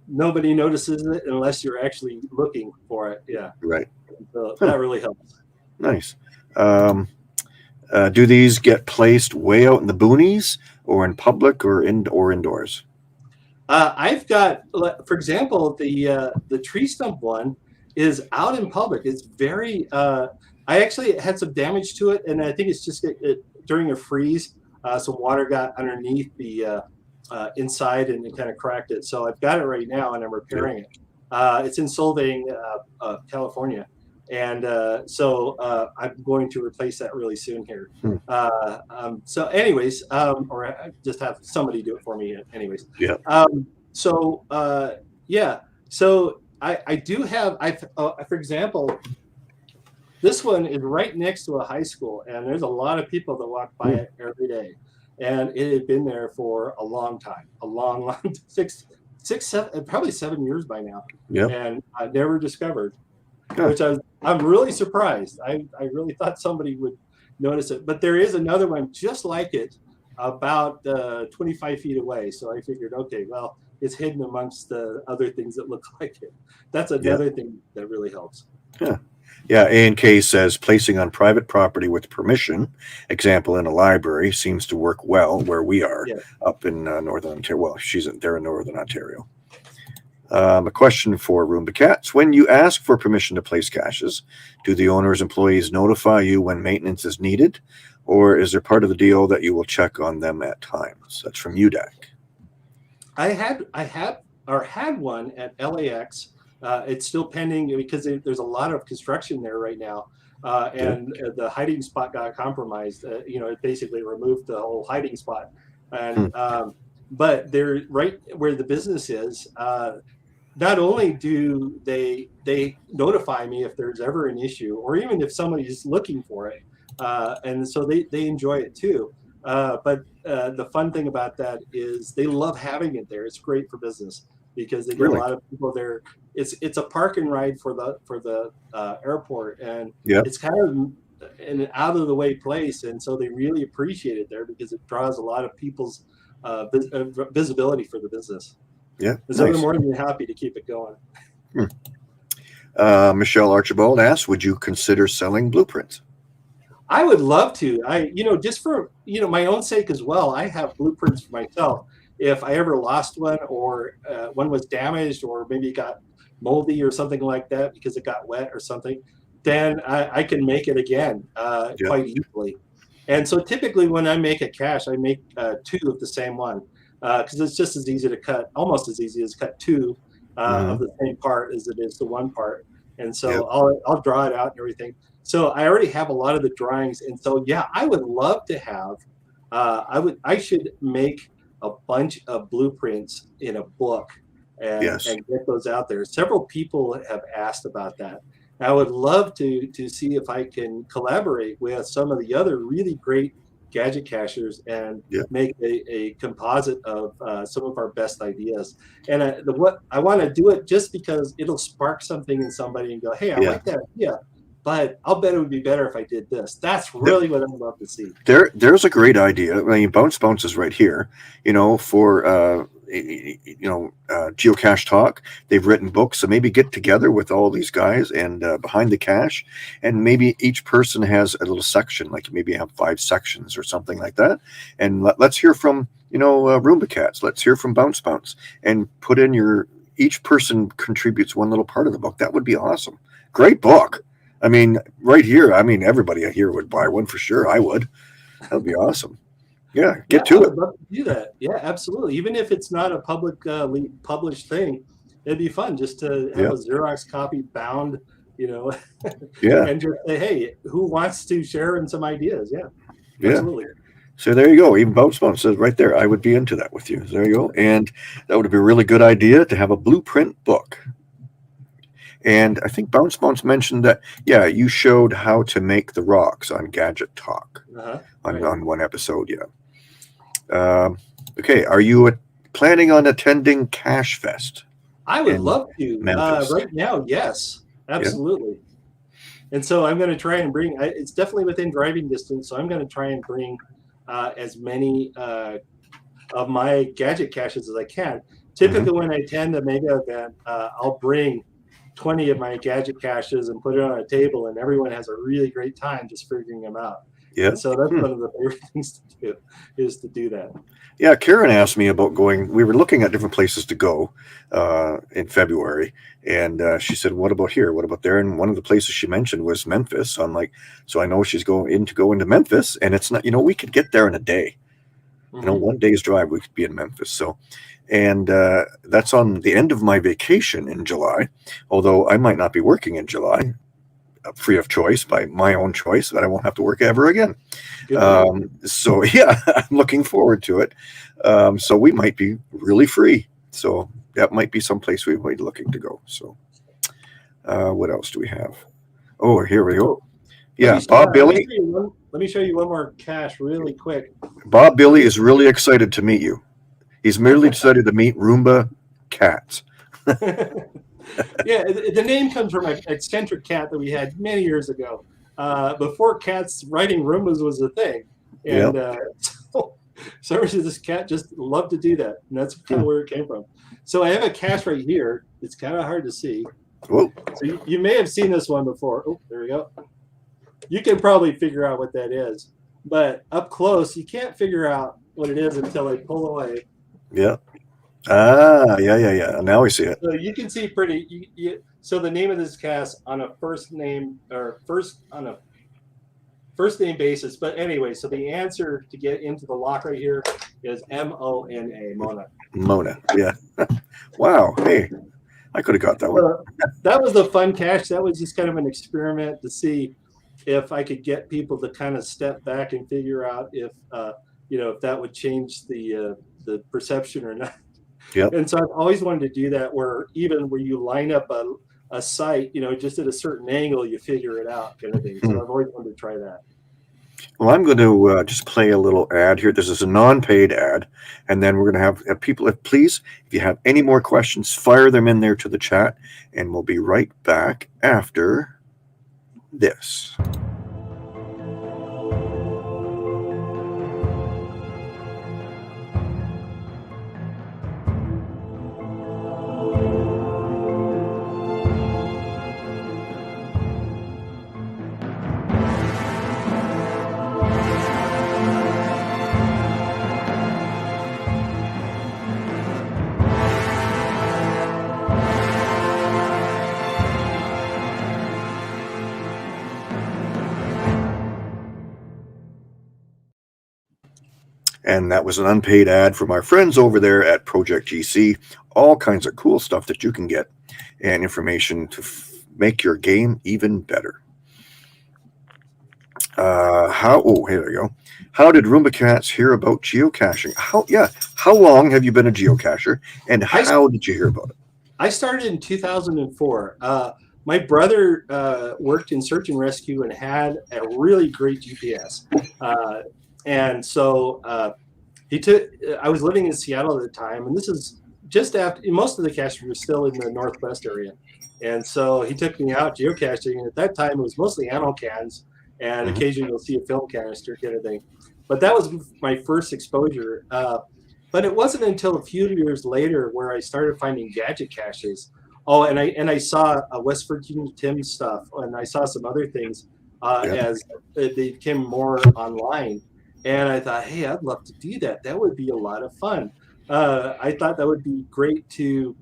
Nobody notices it unless you're actually looking for it. Yeah. Right. So that really helps. Nice. Do these get placed way out in the boonies, or in public, or indoors? I've got, for example, the tree stump one is out in public. It's very. I actually had some damage to it, and I think it's just during a freeze, some water got underneath the inside and it kind of cracked it. So I've got it right now, and I'm repairing it. It's in Solvang, California, and so I'm going to replace that really soon here. So, anyways, or I just have somebody do it for me. Anyways, Yeah. Yeah. So I do have. For example, this one is right next to a high school, and there's a lot of people that walk by it every day. And it had been there for a long time, a long, 7, probably 7 years by now. Yeah. And I never discovered, which I'm really surprised. I really thought somebody would notice it, but there is another one just like it, about 25 feet away. So I figured, okay, well, it's hidden amongst the other things that look like it. That's another thing that really helps. Yeah. Yeah, A&K says placing on private property with permission, example in a library, seems to work well where we are up in Northern Ontario. Well, they're in Northern Ontario. A question for Roombacats. When you ask for permission to place caches, do the owner's employees notify you when maintenance is needed, or is there part of the deal that you will check on them at times? That's from UDAC. I had one at LAX. It's still pending because there's a lot of construction there right now, and the hiding spot got compromised. It basically removed the whole hiding spot, and but they're right where the business is. Not only do they notify me if there's ever an issue, or even if somebody's looking for it, and so they enjoy it too. But the fun thing about that is they love having it there. It's great for business because they get a lot of people there. It's a park and ride for the airport, and it's kind of an out of the way place, and so they really appreciate it there because it draws a lot of people's visibility for the business. Yeah, so they're more than happy to keep it going. Michelle Archibald asks, would you consider selling blueprints? I would love to. Just for my own sake as well. I have blueprints for myself. If I ever lost one, or one was damaged, or maybe got moldy or something like that because it got wet or something, then I can make it again quite easily. And so typically when I make a cache, I make 2 of the same one because it's just as easy to cut, almost as easy as cut 2 of the same part as it is the one part. And so I'll draw it out and everything. So I already have a lot of the drawings, and so I would love to have. I should make a bunch of blueprints in a book and get those out there. Several people have asked about that. I would love to see if I can collaborate with some of the other really great gadget cachers and make a composite of some of our best ideas. And what I want to do it just because it'll spark something in somebody and go, hey, I like that idea, but I'll bet it would be better if I did this. That's really what I'd love to see. There's a great idea. I mean, Bounce is right here, for Geocache Talk. They've written books, so maybe get together with all these guys and behind the cache, and maybe each person has a little section, like maybe have 5 sections or something like that. And let's hear from Roombacats. Let's hear from Bounce, and put in each person contributes one little part of the book. That would be awesome. Great book. I mean, right here. I mean, everybody here would buy one for sure. I would. That would be awesome. Yeah, get to it. I would love to do that. Yeah, absolutely. Even if it's not a publicly published thing, it'd be fun just to have a Xerox copy bound, and just say, hey, who wants to share in some ideas? Yeah, absolutely. So there you go. Even Bounce says right there, I would be into that with you. There you go. And that would be a really good idea to have a blueprint book. And I think Bounce mentioned that, you showed how to make the rocks on Gadget Talk on one episode, okay, are you planning on attending Cache Fest? I would love to. Right now, yes, absolutely. And so I'm going to try and bring, it's definitely within driving distance, so I'm going to try and bring as many of my gadget caches as I can. Typically, when I attend a mega event, I'll bring 20 of my gadget caches and put it on a table, and everyone has a really great time just figuring them out. Yeah. And so that's one of the favorite things to do, is to do that. Yeah, Karen asked me about going. We were looking at different places to go in February, and she said, "What about here? What about there?" And one of the places she mentioned was Memphis. So I'm like, so I know she's going into Memphis, and it's not. We could get there in a day. One day's drive, we could be in Memphis. So, and that's on the end of my vacation in July. Although I might not be working in July, free of choice, by my own choice, that I won't have to work ever again. So yeah, I'm looking forward to it. So we might be really free. So that might be some place we might be looking to go. So what else do we have? Oh, here we go. Yeah, Bob Billy. Let me show you one more cache really quick. Bob Billy is really excited to meet you. He's merely decided to meet Roombacats. Yeah, the name comes from an eccentric cat that we had many years ago, before cats riding Roombas was a thing. And so this cat just loved to do that, and that's kind of where it came from. So I have a cache right here. It's kind of hard to see. Whoa. So you may have seen this one before. Oh, there we go. You can probably figure out what that is, but up close, you can't figure out what it is until I pull away. Yeah. Yeah. Now we see it. So you can see pretty. So the name of this cast on a first name basis. But anyway, so the answer to get into the lock right here is Mona. Mona. Mona. Yeah. Wow. Hey, I could have got that one. That was the fun cache. That was just kind of an experiment to see if I could get people to kind of step back and figure out if if that would change the perception or not. Yep. And so I've always wanted to do that, where you line up a site, just at a certain angle, you figure it out, kind of thing. So I've always wanted to try that. Well, I'm going to just play a little ad here. This is a non-paid ad, and then we're going to have people. Please, if you have any more questions, fire them in there to the chat, and we'll be right back after this. And that was an unpaid ad from our friends over there at Project GC. All kinds of cool stuff that you can get and information to make your game even better. Here we go. How did Roombacats hear about geocaching? How long have you been a geocacher, and how did you hear about it? I started in 2004. My brother worked in search and rescue and had a really great GPS. And so I was living in Seattle at the time, and this is just after most of the caches were still in the Northwest area. And so he took me out geocaching, and at that time it was mostly ammo cans, and occasionally you'll see a film canister kind of thing. But that was my first exposure. But it wasn't until a few years later where I started finding gadget caches. Oh, and I saw West Virginia Tim stuff, and I saw some other things as they became more online. And I thought, hey, I'd love to do that. That would be a lot of fun. I thought that would be great to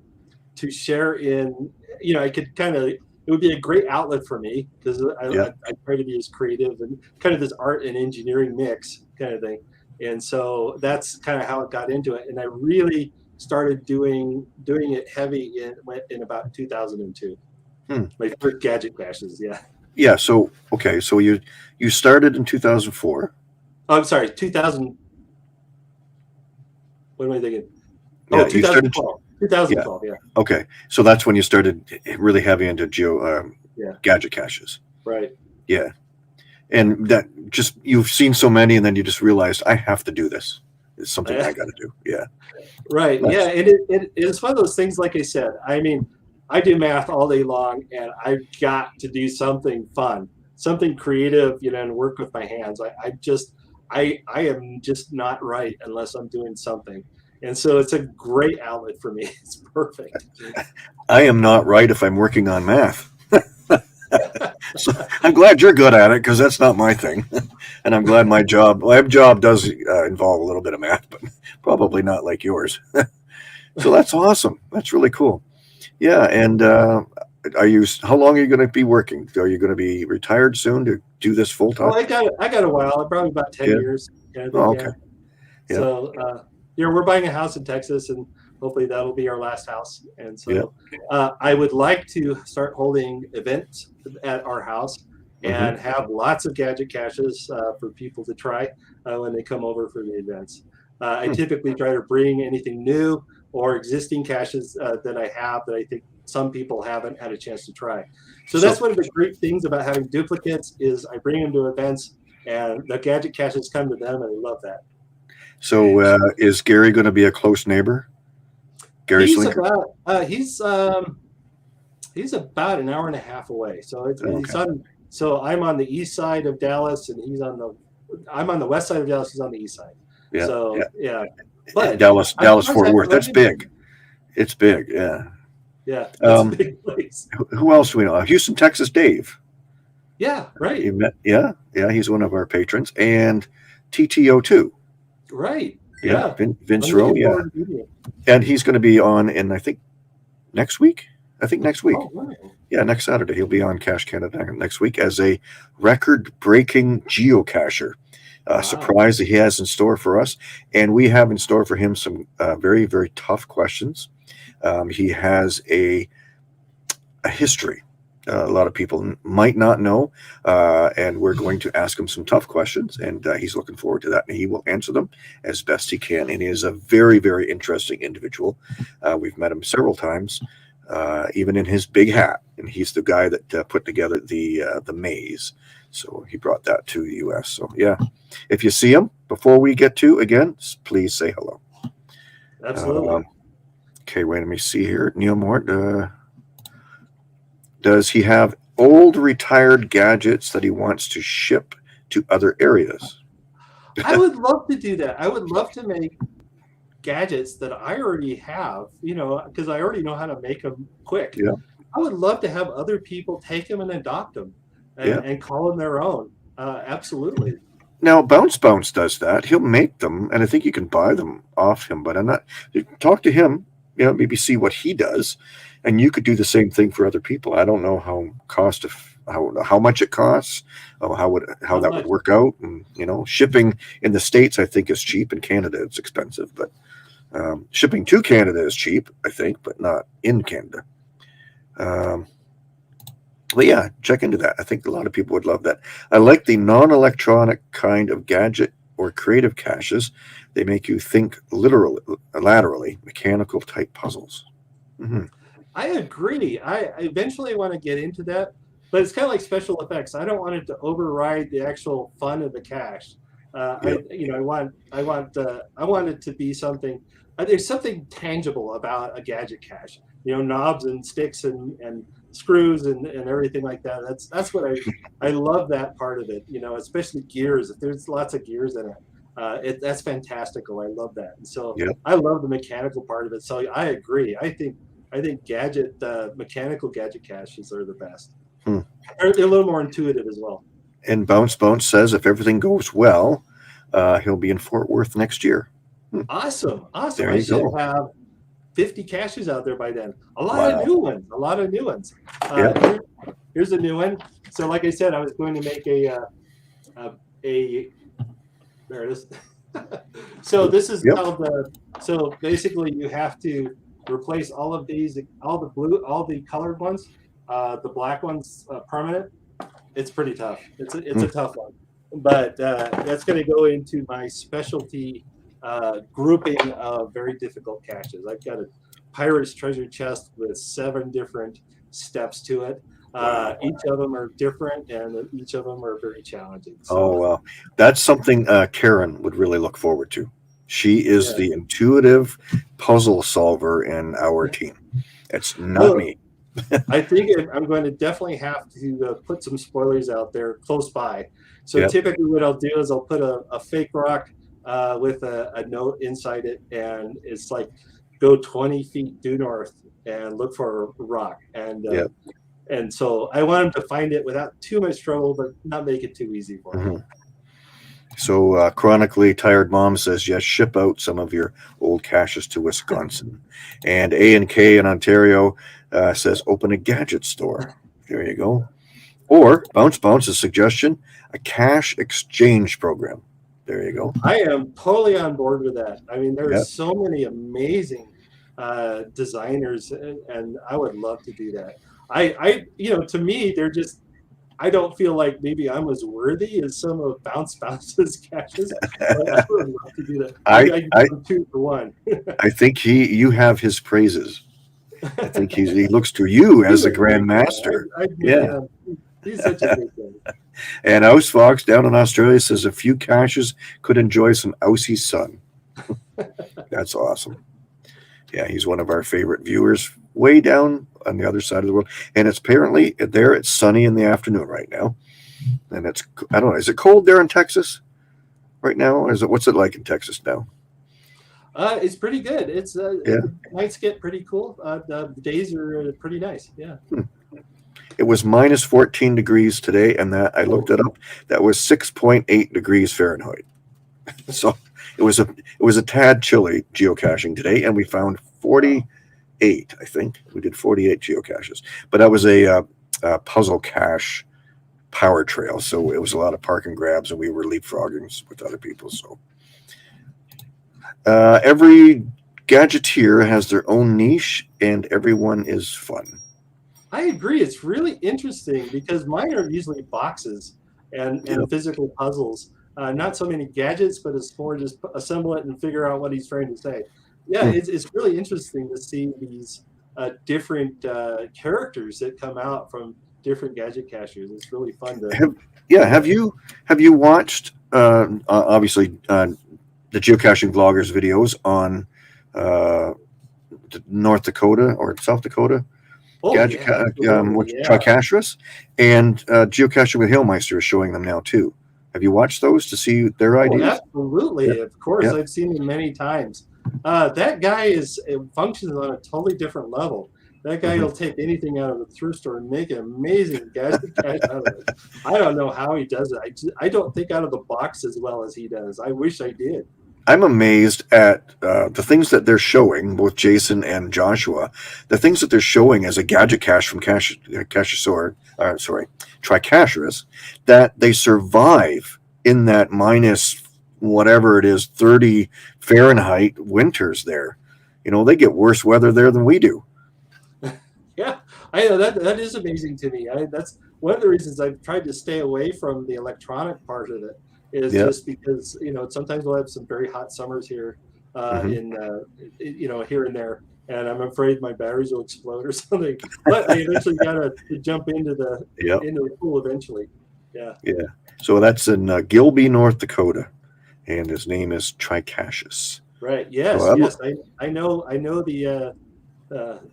share in. I could it would be a great outlet for me, because I try to be as creative and kind of this art and engineering mix kind of thing. And so that's kind of how it got into it. And I really started doing it heavy in about 2002. My first gadget caches, Yeah. So so you started in 2004. Oh, I'm sorry, 2000. What am I thinking? Yeah, 2012. 2012, yeah. Okay, so that's when you started really heavy into gadget caches. Right. Yeah, and that just, you've seen so many, and then you just realized, I have to do this. It's something I got to do. Yeah. Right. Yeah, and it's one of those things. Like I said, I mean, I do math all day long, and I've got to do something fun, something creative, and work with my hands. I am just not right unless I'm doing something. And so it's a great outlet for me. It's perfect. I am not right if I'm working on math. So I'm glad you're good at it because that's not my thing. And I'm glad my job does involve a little bit of math, but probably not like yours. So that's awesome. That's really cool. Yeah. And how long are you going to be working? Are you going to be retired soon to do this full time? Oh, I got a while, probably about 10 Yeah. years. Kind of thing, Oh, okay. Yeah. Yeah. So, we're buying a house in Texas, and hopefully that'll be our last house. And so, I would like to start holding events at our house and have lots of gadget caches for people to try when they come over for the events. I typically try to bring anything new or existing caches that I have that I think some people haven't had a chance to try. So that's one of the great things about having duplicates is I bring them to events and the gadget caches come to them and they love that. So is Gary going to be a close neighbor? Gary He's Slinker? about he's about an hour and a half away. So so I'm on the east side of Dallas and I'm on the west side of Dallas, he's on the east side. Yeah. So yeah. But Dallas Fort Worth. That's big. It's big. Yeah. Yeah. It's a big place. Who else do we know? Houston, Texas, Dave. Yeah, right. Yeah, he's one of our patrons. And TTO2. Right. Yeah. Vince Rowe. Yeah. And he's going to be on in, I think, next week. Oh, wow. Yeah, next Saturday. He'll be on Cache Canada next week as a record-breaking geocacher. Surprise that he has in store for us. And we have in store for him some very, very tough questions. He has a history a lot of people might not know, and we're going to ask him some tough questions, and he's looking forward to that, and he will answer them as best he can. And he is a very, very interesting individual. We've met him several times, even in his big hat, and he's the guy that put together the maze. So he brought that to the U.S. So yeah, if you see him before we get to again, please say hello. Absolutely. Okay, wait, let me see here. Neil Mort, does he have old retired gadgets that he wants to ship to other areas? I would love to do that. I would love to make gadgets that I already have, because I already know how to make them quick. Yeah. I would love to have other people take them and adopt them and call them their own. Absolutely. Now, Bounce does that. He'll make them, and I think you can buy them off him, but I'm not. Talk to him, maybe see what he does, and you could do the same thing for other people. I don't know how much it costs, how that would work out, and shipping in the States I think is cheap. In Canada it's expensive, but shipping to Canada is cheap, I think, but not in Canada. But yeah, check into that. I think a lot of people would love that. I like the non-electronic kind of gadget or creative caches. They make you think laterally, mechanical type puzzles. Mm-hmm. I agree. I eventually want to get into that, but it's kind of like special effects. I don't want it to override the actual fun of the cache. I want it to be something. There's something tangible about a gadget cache. Knobs and sticks and screws and everything like that. That's what I love that part of it. Especially gears. If there's lots of gears in it, that's fantastical. I love that. And so I love the mechanical part of it. So I agree. I think mechanical gadget caches are the best. They're a little more intuitive as well. And Bounce says if everything goes well, he'll be in Fort Worth next year. Awesome. There I you should go. have 50 caches out there by then. A lot of new ones. Here's a new one. So like I said, I was going to make there it is. So this is called so basically you have to replace all of these, all the colored ones, the black ones permanent. It's pretty tough. It's a tough one, but that's going to go into my specialty grouping of very difficult caches. I've got a pirate's treasure chest with 7 different steps to it. Each of them are different, and each of them are very challenging. So, oh, wow. That's something Karen would really look forward to. She is the intuitive puzzle solver in our team. It's not me. I think I'm going to definitely have to put some spoilers out there close by. So Yep. typically what I'll do is I'll put a fake rock with a note inside it, and it's like, go 20 feet due north and look for a rock. Yep. And so I want them to find it without too much trouble, but not make it too easy for them. So chronically tired mom says, yes, ship out some of your old caches to Wisconsin. And A&K in Ontario says, open a gadget store. There you go. Or Bounce's suggestion, a cache exchange program. There you go. I am totally on board with that. I mean, there are Yep. so many amazing designers, and I would love to do that. To me, they're just, I don't feel like maybe I'm as worthy as some of Bounce's caches. But I would love to do that. I 2 for 1. I think you have his praises. I think he looks to you as a grand master. Yeah. He's such a great guy. And Ouse Fox down in Australia says a few caches could enjoy some Ousey sun. That's awesome. Yeah, he's one of our favorite viewers way down on the other side of the world. And it's apparently there, it's sunny in the afternoon right now. And it's, I don't know, is it cold there in Texas right now? Or what's it like in Texas now? It's pretty good. It's nights get pretty cool. The days are pretty nice. Yeah. It was minus 14 degrees today, and that I looked it up. That was 6.8 degrees Fahrenheit. So it was a tad chilly geocaching today, and we found 48. I think we did 48 geocaches, but that was a puzzle cache power trail. So it was a lot of park and grabs, and we were leapfrogging with other people. So every gadgeteer has their own niche, and everyone is fun. I agree. It's really interesting because mine are usually boxes and physical puzzles. Not so many gadgets, but it's more just assemble it and figure out what he's trying to say. Yeah, it's really interesting to see these different characters that come out from different gadget cachers. It's really fun to. Have you watched obviously the geocaching vloggers videos on North Dakota or South Dakota? Gadget Tricashers and Geocaching with Hailmeister is showing them now too. Have you watched those to see their ideas? Absolutely, of course. I've seen them many times. That guy functions on a totally different level. That guy will take anything out of the thrift store and make an amazing gadget cache out of it. I don't know how he does it. I don't think out of the box as well as he does. I wish I did. I'm amazed at the things that they're showing, both Jason and Joshua. The things that they're showing as a gadget cache from Tricashers, that they survive in that minus whatever it is, 30 Fahrenheit winters there. You know, they get worse weather there than we do. Yeah, I know that is amazing to me. That's one of the reasons I've tried to stay away from the electronic part of it. Is just because sometimes we'll have some very hot summers here here and there, and I'm afraid my batteries will explode or something. But I eventually got to jump into the pool eventually. Yeah. So that's in Gilby, North Dakota, and his name is Tricashus. Right. Yes. So yes. I know the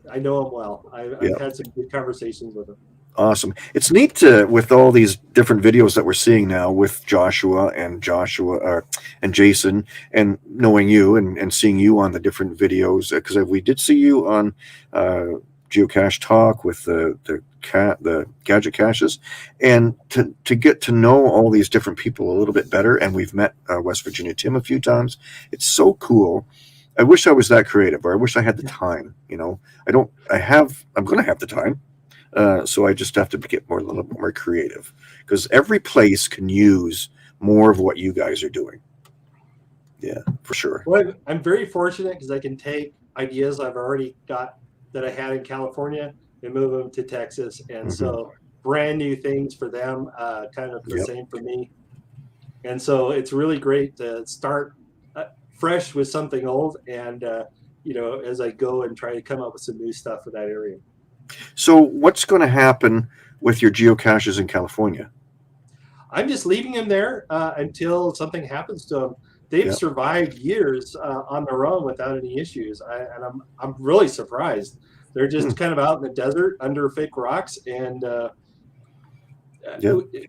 I know him well. I've had some good conversations with him. Awesome. It's neat with all these different videos that we're seeing now with Joshua and Jason, and knowing you and seeing you on the different videos, because we did see you on Geocache Talk with the gadget caches, and to get to know all these different people a little bit better. And we've met West Virginia Tim a few times. It's so cool. I wish I was that creative, or I wish I had the time. I'm going to have the time. So I just have to get a little bit more creative, because every place can use more of what you guys are doing. Yeah, for sure. Well, I'm very fortunate because I can take ideas I've already got that I had in California and move them to Texas. And so brand new things for them, kind of the same for me. And so it's really great to start fresh with something old and, as I go and try to come up with some new stuff for that area. So what's going to happen with your geocaches in California? I'm just leaving them there until something happens to them. They've survived years on their own without any issues, and I'm really surprised. They're just kind of out in the desert under fake rocks, and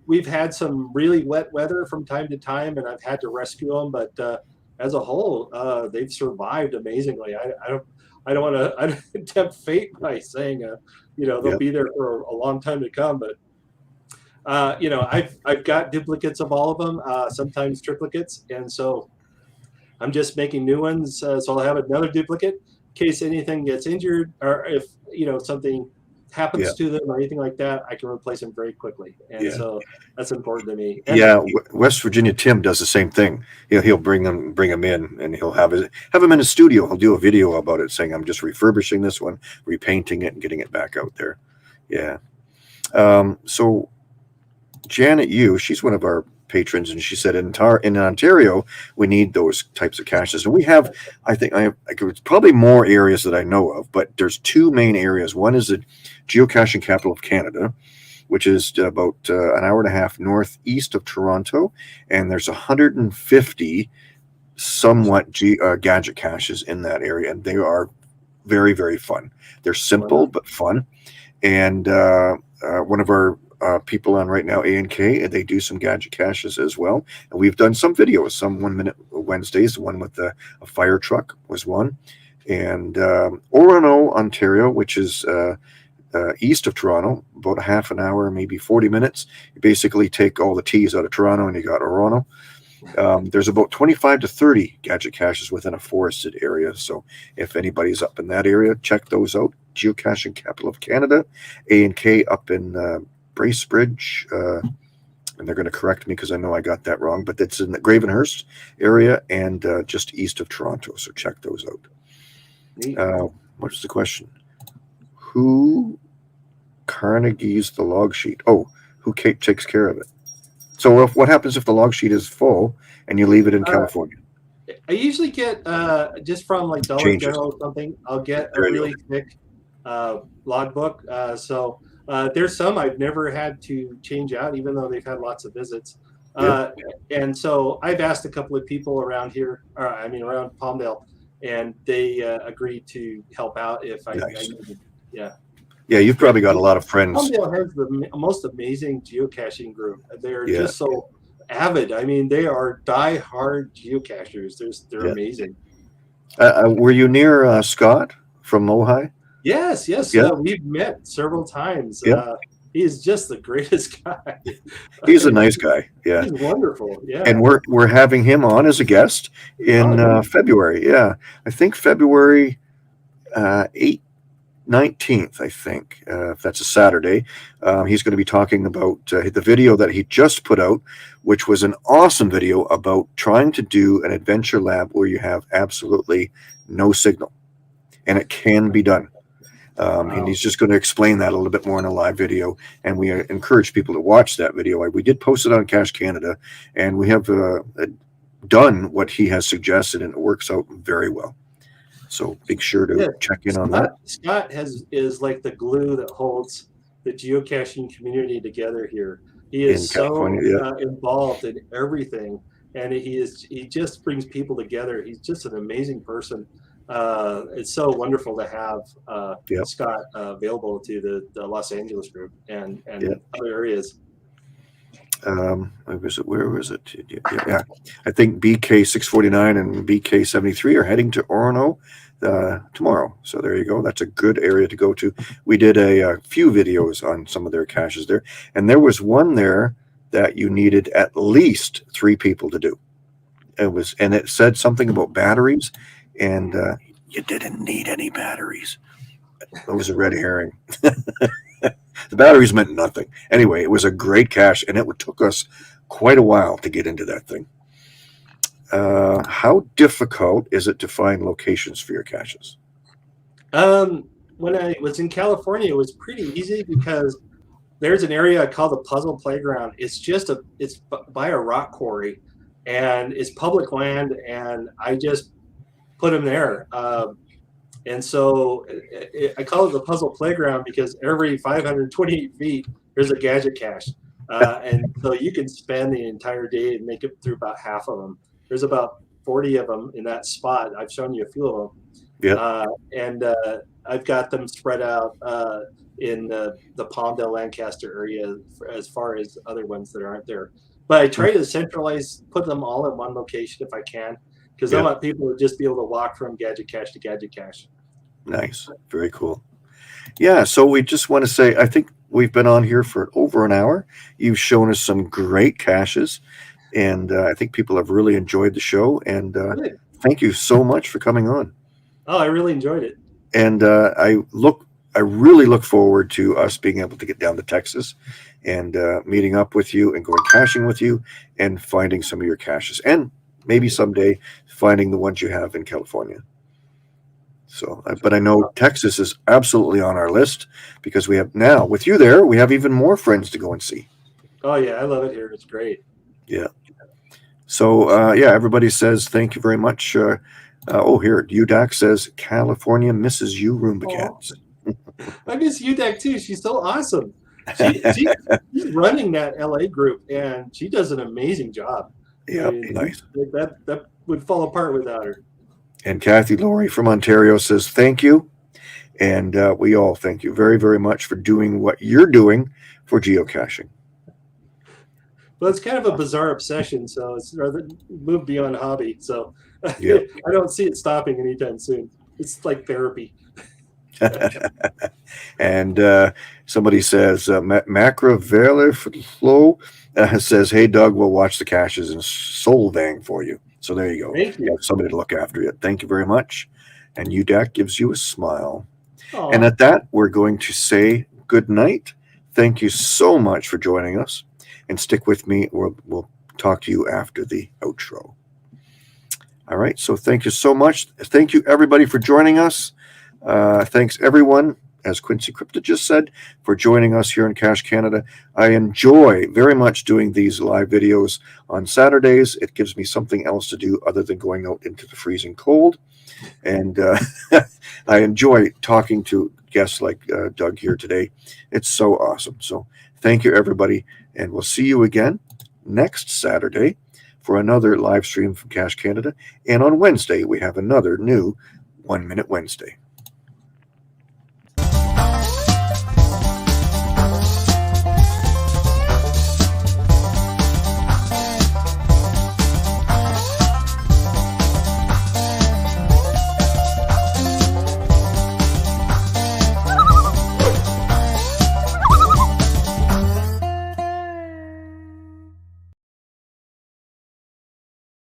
we've had some really wet weather from time to time, and I've had to rescue them. But as a whole, they've survived amazingly. I don't want to tempt fate by saying, they'll be there for a long time to come. But I've got duplicates of all of them, sometimes triplicates, and so I'm just making new ones. So I'll have another duplicate in case anything gets injured, or if something happens to them or anything like that, I can replace them very quickly. And so that's important to me. And West Virginia Tim does the same thing. He'll bring them in, and he'll have him in his studio. He'll do a video about it, saying, "I'm just refurbishing this one, repainting it, and getting it back out there." Yeah. So Janet she's one of our patrons, and she said in Ontario we need those types of caches, and we have, I think it's probably more areas that I know of, but there's two main areas. One is the geocaching capital of Canada, which is about an hour and a half northeast of Toronto, and there's 150 somewhat gadget caches in that area, and they are very, very fun. They're simple but fun. And one of our people on right now, A&K, they do some gadget caches as well, and we've done some videos, some 1 minute Wednesdays. The one with a fire truck was one, and Orono, Ontario, which is east of Toronto, about a half an hour, maybe 40 minutes. You basically take all the T's out of Toronto and you got Orono. There's about 25 to 30 gadget caches within a forested area, so if anybody's up in that area, check those out. Geocaching capital of Canada, A&K up in Bracebridge, and they're going to correct me because I know I got that wrong, but it's in the Gravenhurst area and just east of Toronto, so check those out. What's the question? Who Carnegie's the log sheet? Oh, who takes care of it? So what happens if the log sheet is full and you leave it in California? I usually get just from like Dollar General or something, I'll get a really thick logbook. So there's some I've never had to change out, even though they've had lots of visits. And so I've asked a couple of people around here, around Palmdale, and they agreed to help out if I needed. Yeah, you've probably got a lot of friends. Palmdale has the most amazing geocaching group. They're just so avid. I mean, they are die-hard geocachers. They're amazing. Were you near Scott from Ojai? Yes. We've met several times. He's just the greatest guy. He's a nice guy. Yeah, he's wonderful. Yeah, and we're having him on as a guest in February. Yeah, I think February 19th. I think if that's a Saturday, he's going to be talking about the video that he just put out, which was an awesome video about trying to do an adventure lab where you have absolutely no signal, and it can be done. And he's just going to explain that a little bit more in a live video, and we encourage people to watch that video. We did post it on Cache Canada, and we have done what he has suggested, and it works out very well. So be sure to check in on that. Scott is like the glue that holds the geocaching community together here. He is so involved in everything, and he just brings people together. He's just an amazing person. It's so wonderful to have Scott available to the Los Angeles group and other areas. Where was it? Yeah. I think BK 649 and BK 73 are heading to Orono tomorrow. So there you go. That's a good area to go to. We did a few videos on some of their caches there, and there was one there that you needed at least 3 people to do. It said something about batteries. And you didn't need any batteries. That was a red herring. The batteries meant nothing. Anyway, it was a great cache, and it took us quite a while to get into that thing. How difficult is it to find locations for your caches? When I was in California, it was pretty easy because there's an area called the Puzzle Playground. It's by a rock quarry, and it's public land, and I just put them there. And so I call it the Puzzle Playground because every 528 feet, there's a gadget cache. And so you can spend the entire day and make it through about half of them. There's about 40 of them in that spot. I've shown you a few of them. Yeah. And I've got them spread out in the Palmdale, Lancaster area as far as other ones that aren't there. But I try to centralize, put them all in one location if I can, because I Yeah. want people to just be able to walk from Gadget Cache to Gadget Cache. Nice. Very cool. Yeah. So we just want to say, I think we've been on here for over an hour. You've shown us some great caches, and I think people have really enjoyed the show. And Good. thank you so much for coming on. Oh, I really enjoyed it. And I really look forward to us being able to get down to Texas and meeting up with you and going caching with you and finding some of your caches, and maybe someday finding the ones you have in California. So, but I know Texas is absolutely on our list because we have now, with you there, we have even more friends to go and see. Oh yeah, I love it here. It's great. Yeah. So everybody says thank you very much. Here, UDAC says California misses you, Roombacats. I miss UDAC too. She's so awesome. She's running that LA group, and she does an amazing job. Yeah, nice. That would fall apart without her. And Kathy Laurie from Ontario says thank you. And we all thank you very, very much for doing what you're doing for geocaching. Well, it's kind of a bizarre obsession, so it's rather moved beyond hobby. So Yeah. I don't see it stopping anytime soon. It's like therapy. And somebody says, Macro Flow says, hey, Doug, we'll watch the caches in Solvang for you. So there you go. Thank you. You have somebody to look after you. Thank you very much. And UDAC gives you a smile. Aww. And at that, we're going to say good night. Thank you so much for joining us. And stick with me. We'll talk to you after the outro. All right. So thank you so much. Thank you, everybody, for joining us. Thanks, everyone, as Quincy Crypta just said, for joining us here in Cache Canada. I enjoy very much doing these live videos on Saturdays. It gives me something else to do other than going out into the freezing cold. And I enjoy talking to guests like Doug here today. It's so awesome. So thank you, everybody. And we'll see you again next Saturday for another live stream from Cache Canada. And on Wednesday, we have another new 1 Minute Wednesday.